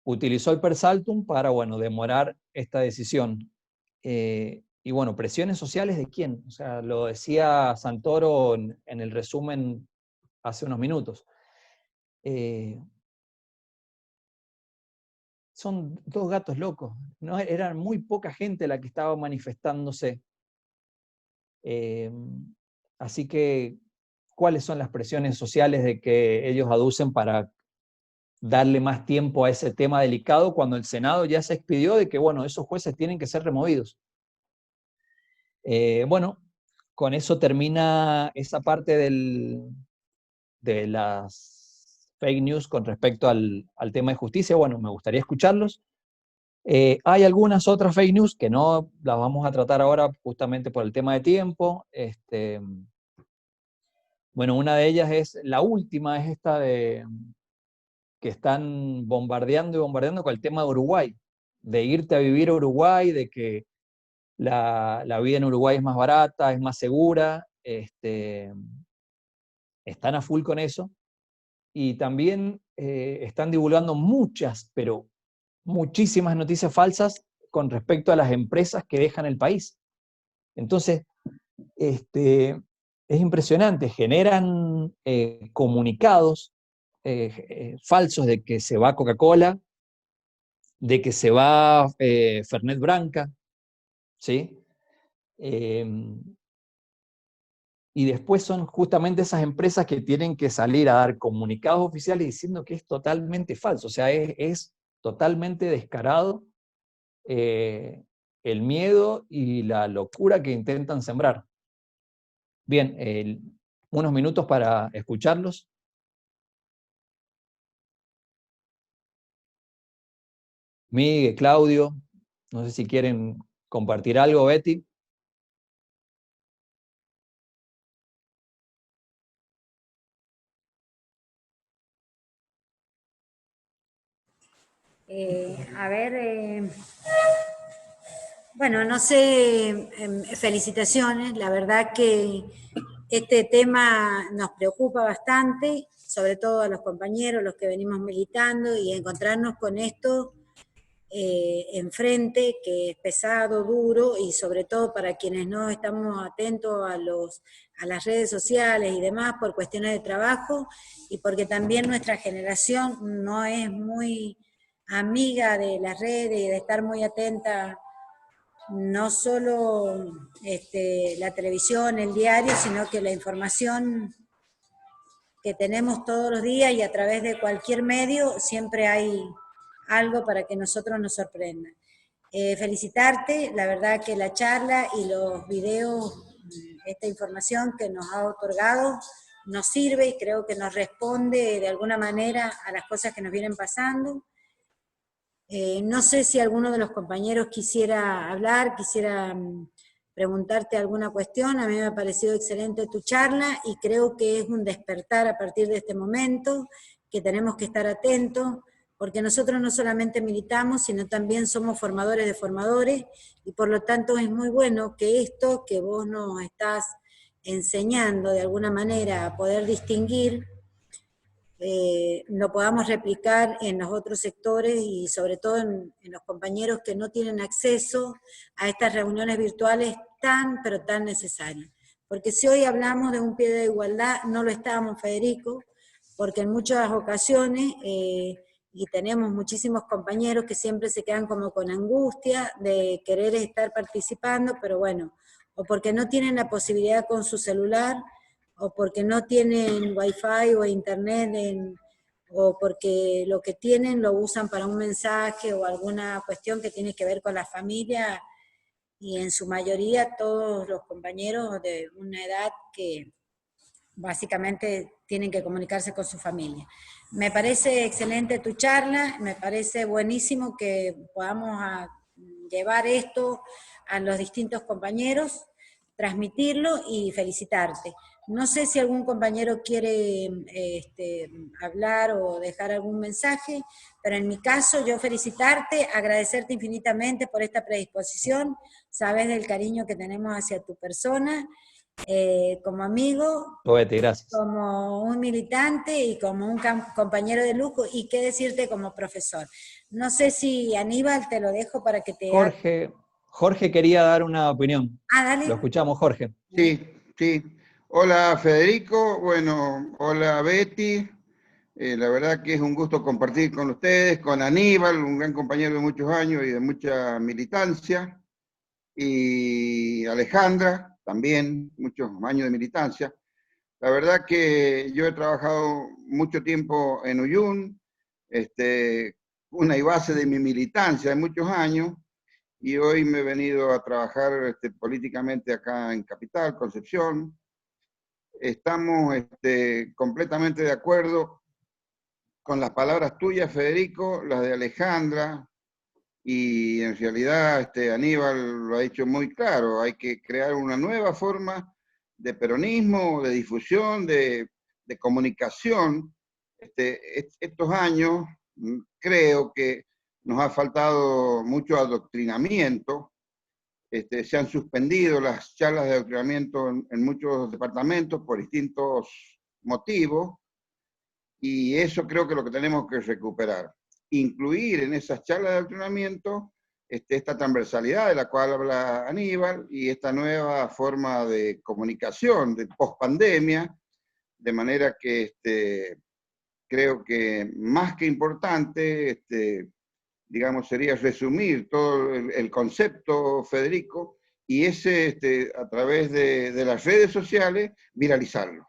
utilizó el per saltum para, bueno, demorar esta decisión. Y bueno, presiones sociales ¿de quién? O sea, lo decía Santoro en el resumen hace unos minutos. Son dos gatos locos, ¿no? Eran muy poca gente la que estaba manifestándose. Así que, ¿cuáles son las presiones sociales de que ellos aducen para darle más tiempo a ese tema delicado cuando el Senado ya se expidió de que, bueno, esos jueces tienen que ser removidos? Bueno, con eso termina esa parte de las fake news con respecto al tema de justicia. Bueno, me gustaría escucharlos. Hay algunas otras fake news que no las vamos a tratar ahora justamente por el tema de tiempo. Bueno, una de ellas es, la última es esta de que están bombardeando y bombardeando con el tema de Uruguay, de irte a vivir a Uruguay, de que la vida en Uruguay es más barata, es más segura. Están a full con eso. Y también están divulgando muchas, pero muchísimas noticias falsas con respecto a las empresas que dejan el país. Entonces, es impresionante, generan comunicados falsos de que se va Coca-Cola, de que se va Fernet Branca, ¿sí? Y después son justamente esas empresas que tienen que salir a dar comunicados oficiales diciendo que es totalmente falso. O sea, es totalmente descarado el miedo y la locura que intentan sembrar. Bien, unos minutos para escucharlos. Miguel, Claudio, no sé si quieren compartir algo, Betty. Bueno, no sé, felicitaciones, la verdad que este tema nos preocupa bastante, sobre todo a los compañeros, los que venimos militando, y encontrarnos con esto enfrente, que es pesado, duro, y sobre todo para quienes no estamos atentos a las redes sociales y demás por cuestiones de trabajo, y porque también nuestra generación no es muy amiga de las redes y de estar muy atenta, no solo la televisión, el diario, sino que la información que tenemos todos los días, y a través de cualquier medio siempre hay algo para que nosotros nos sorprenda. Felicitarte, la verdad que la charla y los videos, esta información que nos ha otorgado, nos sirve y creo que nos responde de alguna manera a las cosas que nos vienen pasando. No sé si alguno de los compañeros quisiera hablar, quisiera preguntarte alguna cuestión. A mí me ha parecido excelente tu charla y creo que es un despertar a partir de este momento, que tenemos que estar atentos, porque nosotros no solamente militamos, sino también somos formadores de formadores, y por lo tanto es muy bueno que esto que vos nos estás enseñando de alguna manera a poder distinguir, lo podamos replicar en los otros sectores y sobre todo en los compañeros que no tienen acceso a estas reuniones virtuales tan, pero tan necesarias. Porque si hoy hablamos de un pie de igualdad, no lo estábamos, Federico, porque en muchas ocasiones, y tenemos muchísimos compañeros que siempre se quedan como con angustia de querer estar participando, pero bueno, o porque no tienen la posibilidad con su celular, o porque no tienen wifi o internet, o porque lo que tienen lo usan para un mensaje o alguna cuestión que tiene que ver con la familia, y en su mayoría todos los compañeros de una edad que básicamente tienen que comunicarse con su familia. Me parece excelente tu charla, me parece buenísimo que podamos llevar esto a los distintos compañeros, transmitirlo y felicitarte. No sé si algún compañero quiere hablar o dejar algún mensaje, pero en mi caso yo felicitarte, agradecerte infinitamente por esta predisposición, sabes del cariño que tenemos hacia tu persona, como amigo, Gracias. como un militante y como un compañero de lujo, y qué decirte como profesor. No sé si Aníbal, te lo dejo para que te... Jorge quería dar una opinión. Ah, dale. Lo escuchamos, Jorge. Sí. Hola Federico, bueno, hola Betty. La verdad que es un gusto compartir con ustedes, con Aníbal, un gran compañero de muchos años y de mucha militancia, y Alejandra, también muchos años de militancia. La verdad que yo he trabajado mucho tiempo en Uyún, una y base de mi militancia de muchos años, y hoy me he venido a trabajar políticamente acá en Capital, Concepción. Estamos completamente de acuerdo con las palabras tuyas, Federico, las de Alejandra, y en realidad Aníbal lo ha dicho muy claro, hay que crear una nueva forma de peronismo, de difusión, de comunicación. Estos años creo que nos ha faltado mucho adoctrinamiento. Se han suspendido las charlas de adoctrinamiento en muchos departamentos por distintos motivos, y eso creo que es lo que tenemos que recuperar. Incluir en esas charlas de adoctrinamiento esta transversalidad de la cual habla Aníbal y esta nueva forma de comunicación de post-pandemia, de manera que creo que más que importante, digamos, sería resumir todo el concepto, Federico, y ese, a través de las redes sociales, viralizarlo.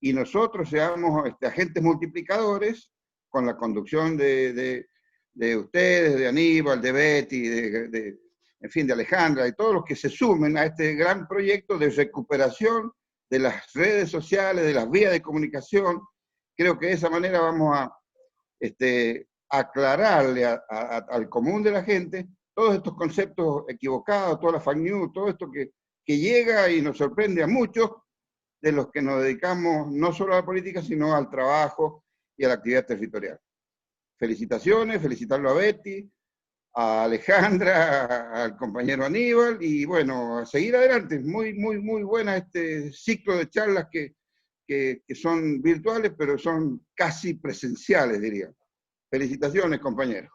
Y nosotros seamos agentes multiplicadores con la conducción de ustedes, de Aníbal, de Betty, en fin, de Alejandra, y todos los que se sumen a este gran proyecto de recuperación de las redes sociales, de las vías de comunicación. Creo que de esa manera vamos a aclararle al común de la gente todos estos conceptos equivocados, toda la fake news, todo esto que llega y nos sorprende a muchos de los que nos dedicamos no solo a la política, sino al trabajo y a la actividad territorial. Felicitaciones, felicitarlo a Betty, a Alejandra, al compañero Aníbal, y bueno, a seguir adelante. Muy buena este ciclo de charlas que son virtuales, pero son casi presenciales, diría. Felicitaciones, compañeros.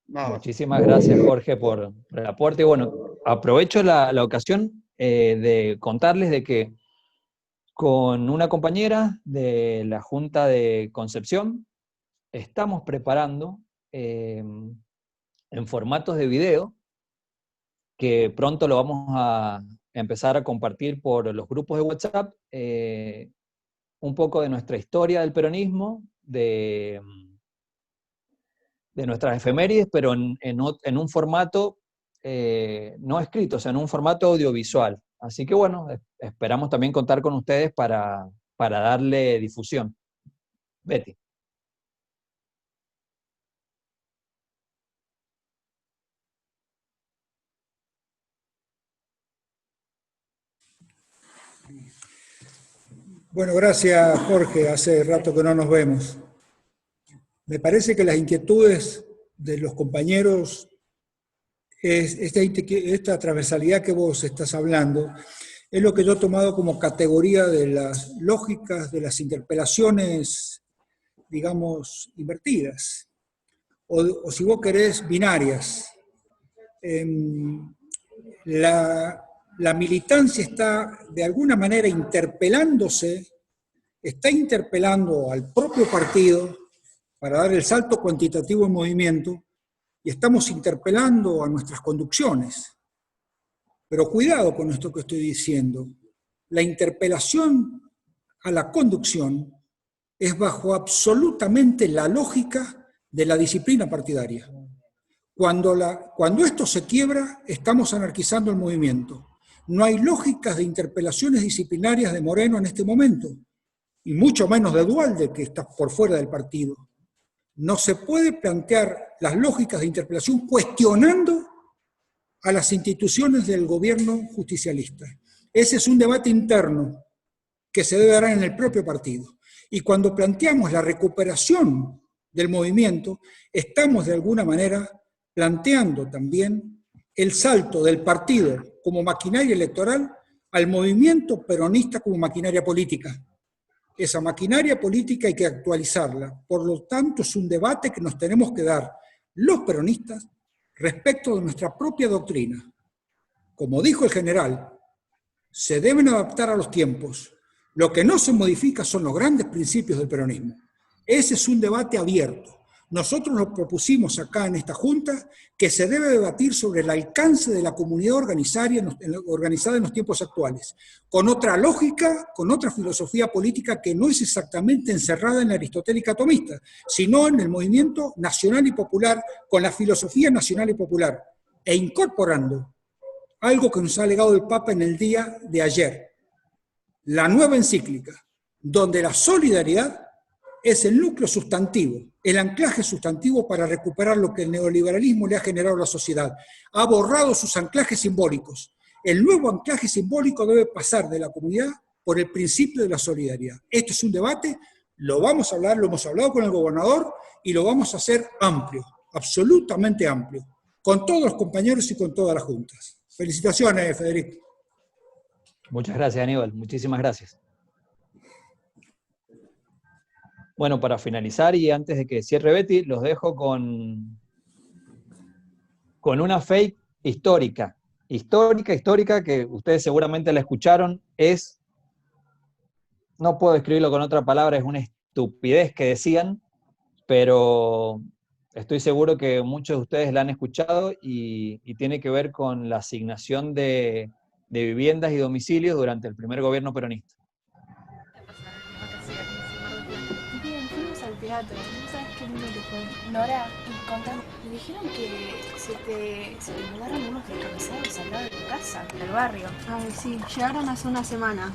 Muchísimas gracias, Jorge, por el aporte. Bueno, aprovecho la ocasión de contarles de que con una compañera de la Junta de Concepción estamos preparando en formatos de video, que pronto lo vamos a empezar a compartir por los grupos de WhatsApp, un poco de nuestra historia del peronismo, de nuestras efemérides, pero en un formato no escrito, o sea, en un formato audiovisual. Así que bueno, esperamos también contar con ustedes para darle difusión. Betty. Bueno, gracias Jorge, hace rato que no nos vemos. Me parece que las inquietudes de los compañeros, esta transversalidad que vos estás hablando, es lo que yo he tomado como categoría de las lógicas, de las interpelaciones, digamos, invertidas, o si vos querés, binarias. La militancia está de alguna manera está interpelando al propio partido para dar el salto cuantitativo en movimiento, y estamos interpelando a nuestras conducciones. Pero cuidado con esto que estoy diciendo. La interpelación a la conducción es bajo absolutamente la lógica de la disciplina partidaria. Cuando esto se quiebra, estamos anarquizando el movimiento. No hay lógicas de interpelaciones disciplinarias de Moreno en este momento, y mucho menos de Duhalde, que está por fuera del partido. No se puede plantear las lógicas de interpelación cuestionando a las instituciones del gobierno justicialista. Ese es un debate interno que se debe dar en el propio partido. Y cuando planteamos la recuperación del movimiento, estamos de alguna manera planteando también el salto del partido como maquinaria electoral al movimiento peronista como maquinaria política. Esa maquinaria política hay que actualizarla. Por lo tanto, es un debate que nos tenemos que dar los peronistas respecto de nuestra propia doctrina. Como dijo el general, se deben adaptar a los tiempos. Lo que no se modifica son los grandes principios del peronismo. Ese es un debate abierto. Nosotros nos propusimos acá en esta Junta que se debe debatir sobre el alcance de la comunidad organizada en los tiempos actuales, con otra lógica, con otra filosofía política que no es exactamente encerrada en la aristotélica atomista, sino en el movimiento nacional y popular, con la filosofía nacional y popular, e incorporando algo que nos ha legado el Papa en el día de ayer, la nueva encíclica, donde la solidaridad es el núcleo sustantivo, el anclaje sustantivo para recuperar lo que el neoliberalismo le ha generado a la sociedad. Ha borrado sus anclajes simbólicos. El nuevo anclaje simbólico debe pasar de la comunidad por el principio de la solidaridad. Esto es un debate, lo vamos a hablar, lo hemos hablado con el gobernador y lo vamos a hacer amplio, absolutamente amplio, con todos los compañeros y con todas las juntas. Felicitaciones, Federico. Muchas gracias, Aníbal. Muchísimas gracias. Bueno, para finalizar y antes de que cierre Betty, los dejo con una fake histórica, que ustedes seguramente la escucharon, no puedo describirlo con otra palabra, es una estupidez que decían, pero estoy seguro que muchos de ustedes la han escuchado y tiene que ver con la asignación de viviendas y domicilios durante el primer gobierno peronista. Teatro, ¿no sabes qué lindo te fue? Nora, contame, me dijeron que se te mudaron unos descabezados al lado de tu casa, del barrio. Ay, sí, llegaron hace una semana.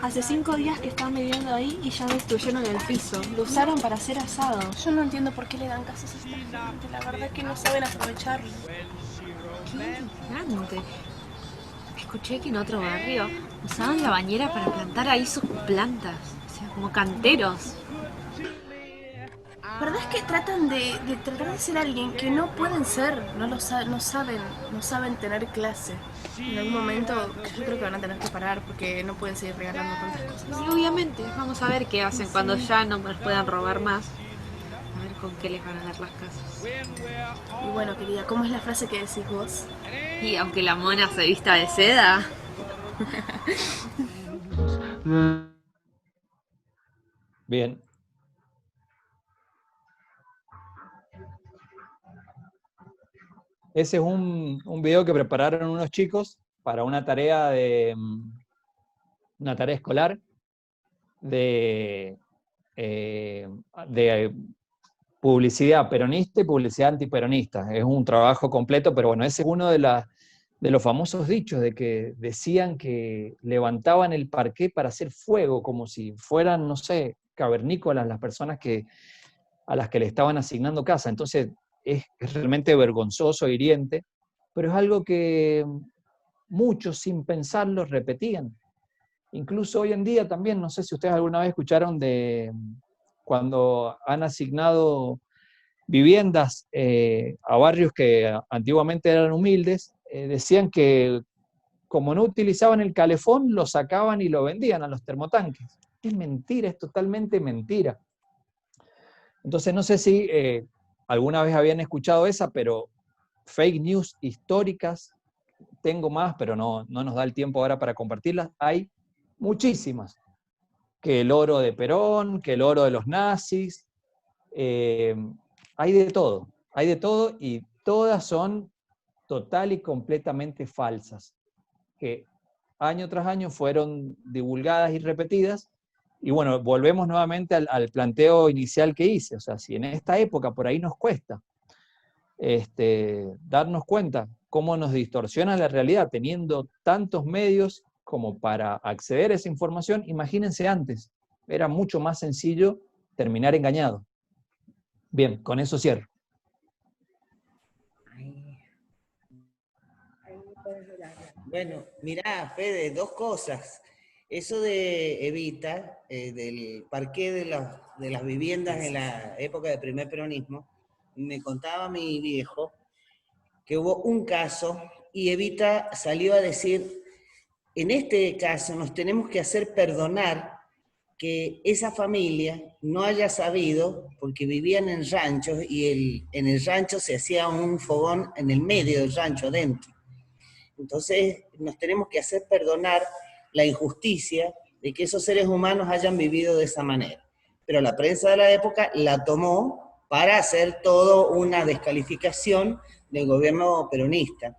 Hace 5 días que están viviendo ahí y ya destruyeron el piso. Lo usaron para hacer asado. Yo no entiendo por qué le dan casas a esta gente, la verdad es que no saben aprovecharlo. Qué grande. Escuché que en otro barrio usaban la bañera para plantar ahí sus plantas, o sea, como canteros. La verdad es que tratan de tratar de ser alguien que no pueden ser, no saben tener clase. En algún momento yo creo que van a tener que parar porque no pueden seguir regalando tantas cosas. Y obviamente, vamos a ver qué hacen cuando ya no nos puedan robar más. A ver con qué les van a dar las casas. Y bueno, querida, ¿cómo es la frase que decís vos? Y aunque la mona se vista de seda. Bien. Ese es un video que prepararon unos chicos para una tarea escolar de publicidad peronista y publicidad antiperonista. Es un trabajo completo, pero bueno, ese es uno de los famosos dichos de que decían que levantaban el parqué para hacer fuego, como si fueran, no sé, cavernícolas las personas a las que le estaban asignando casa. Entonces, es realmente vergonzoso, hiriente, pero es algo que muchos sin pensarlo repetían. Incluso hoy en día también, no sé si ustedes alguna vez escucharon de cuando han asignado viviendas a barrios que antiguamente eran humildes, decían que como no utilizaban el calefón, lo sacaban y lo vendían a los termotanques. Es mentira, es totalmente mentira. Entonces no sé si alguna vez habían escuchado esa, pero fake news históricas, tengo más, pero no nos da el tiempo ahora para compartirlas. Hay muchísimas. Que el oro de Perón, que el oro de los nazis, hay de todo y todas son total y completamente falsas, que año tras año fueron divulgadas y repetidas. Y bueno, volvemos nuevamente al planteo inicial que hice. O sea, si en esta época por ahí nos cuesta darnos cuenta cómo nos distorsiona la realidad teniendo tantos medios como para acceder a esa información, imagínense antes. Era mucho más sencillo terminar engañado. Bien, con eso cierro. Bueno, mirá, Fede, dos cosas. Eso de Evita, del parqué de las viviendas en la época del primer peronismo, me contaba mi viejo que hubo un caso y Evita salió a decir, en este caso nos tenemos que hacer perdonar que esa familia no haya sabido, porque vivían en ranchos y en el rancho se hacía un fogón en el medio del rancho, adentro. Entonces nos tenemos que hacer perdonar la injusticia de que esos seres humanos hayan vivido de esa manera. Pero la prensa de la época la tomó para hacer todo una descalificación del gobierno peronista.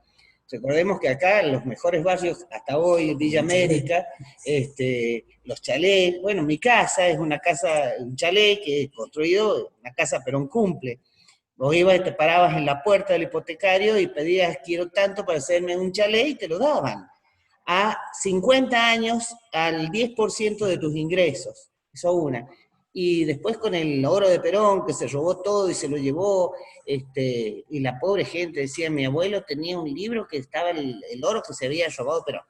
Recordemos que acá los mejores barrios, hasta hoy, Villa América, los chalés, bueno, mi casa es una casa, un chalet que es construido, una casa Perón Cumple. Vos ibas y te parabas en la puerta del hipotecario y pedías, quiero tanto para hacerme un chalet, y te lo daban. A 50 años, al 10% de tus ingresos. Eso una. Y después con el oro de Perón, que se robó todo y se lo llevó, y la pobre gente decía, mi abuelo tenía un libro que estaba el oro que se había robado Perón.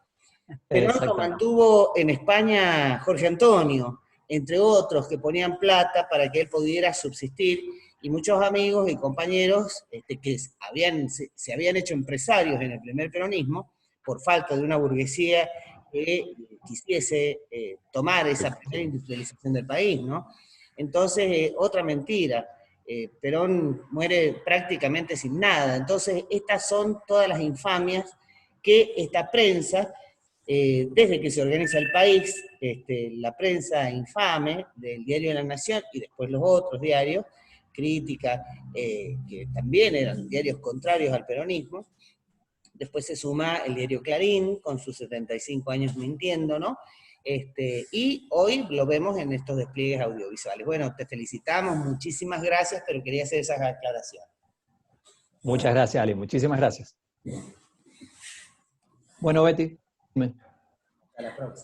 Perón lo mantuvo en España Jorge Antonio, entre otros que ponían plata para que él pudiera subsistir, y muchos amigos y compañeros que se habían hecho empresarios en el primer peronismo, por falta de una burguesía que quisiese tomar esa primera industrialización del país, ¿no? Entonces, otra mentira, Perón muere prácticamente sin nada. Entonces, estas son todas las infamias que esta prensa, desde que se organiza el país, la prensa infame del Diario de la Nación y después los otros diarios, Crítica, que también eran diarios contrarios al peronismo. Después se suma el diario Clarín, con sus 75 años mintiendo, ¿no? Y hoy lo vemos en estos despliegues audiovisuales. Bueno, te felicitamos, muchísimas gracias, pero quería hacer esas aclaraciones. Muchas gracias, Ale, muchísimas gracias. Bueno, Betty.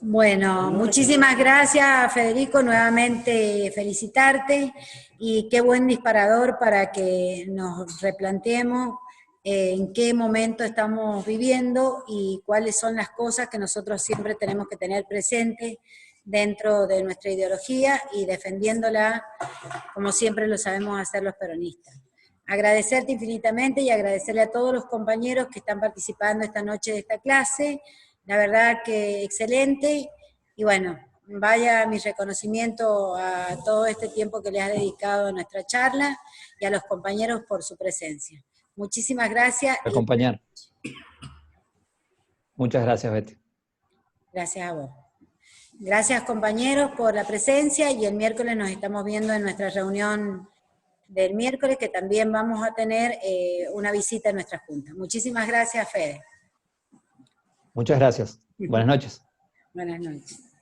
Bueno, muchísimas gracias, Federico, nuevamente felicitarte, y qué buen disparador para que nos replanteemos en qué momento estamos viviendo y cuáles son las cosas que nosotros siempre tenemos que tener presentes dentro de nuestra ideología y defendiéndola como siempre lo sabemos hacer los peronistas. Agradecerte infinitamente y agradecerle a todos los compañeros que están participando esta noche de esta clase. La verdad que excelente, y bueno, vaya mi reconocimiento a todo este tiempo que les ha dedicado a nuestra charla y a los compañeros por su presencia. Muchísimas gracias. Acompañar. Muchas gracias, Betty. Gracias a vos. Gracias, compañeros, por la presencia, y el miércoles nos estamos viendo en nuestra reunión del miércoles, que también vamos a tener una visita a nuestra junta. Muchísimas gracias, Fede. Muchas gracias. Buenas noches. Buenas noches.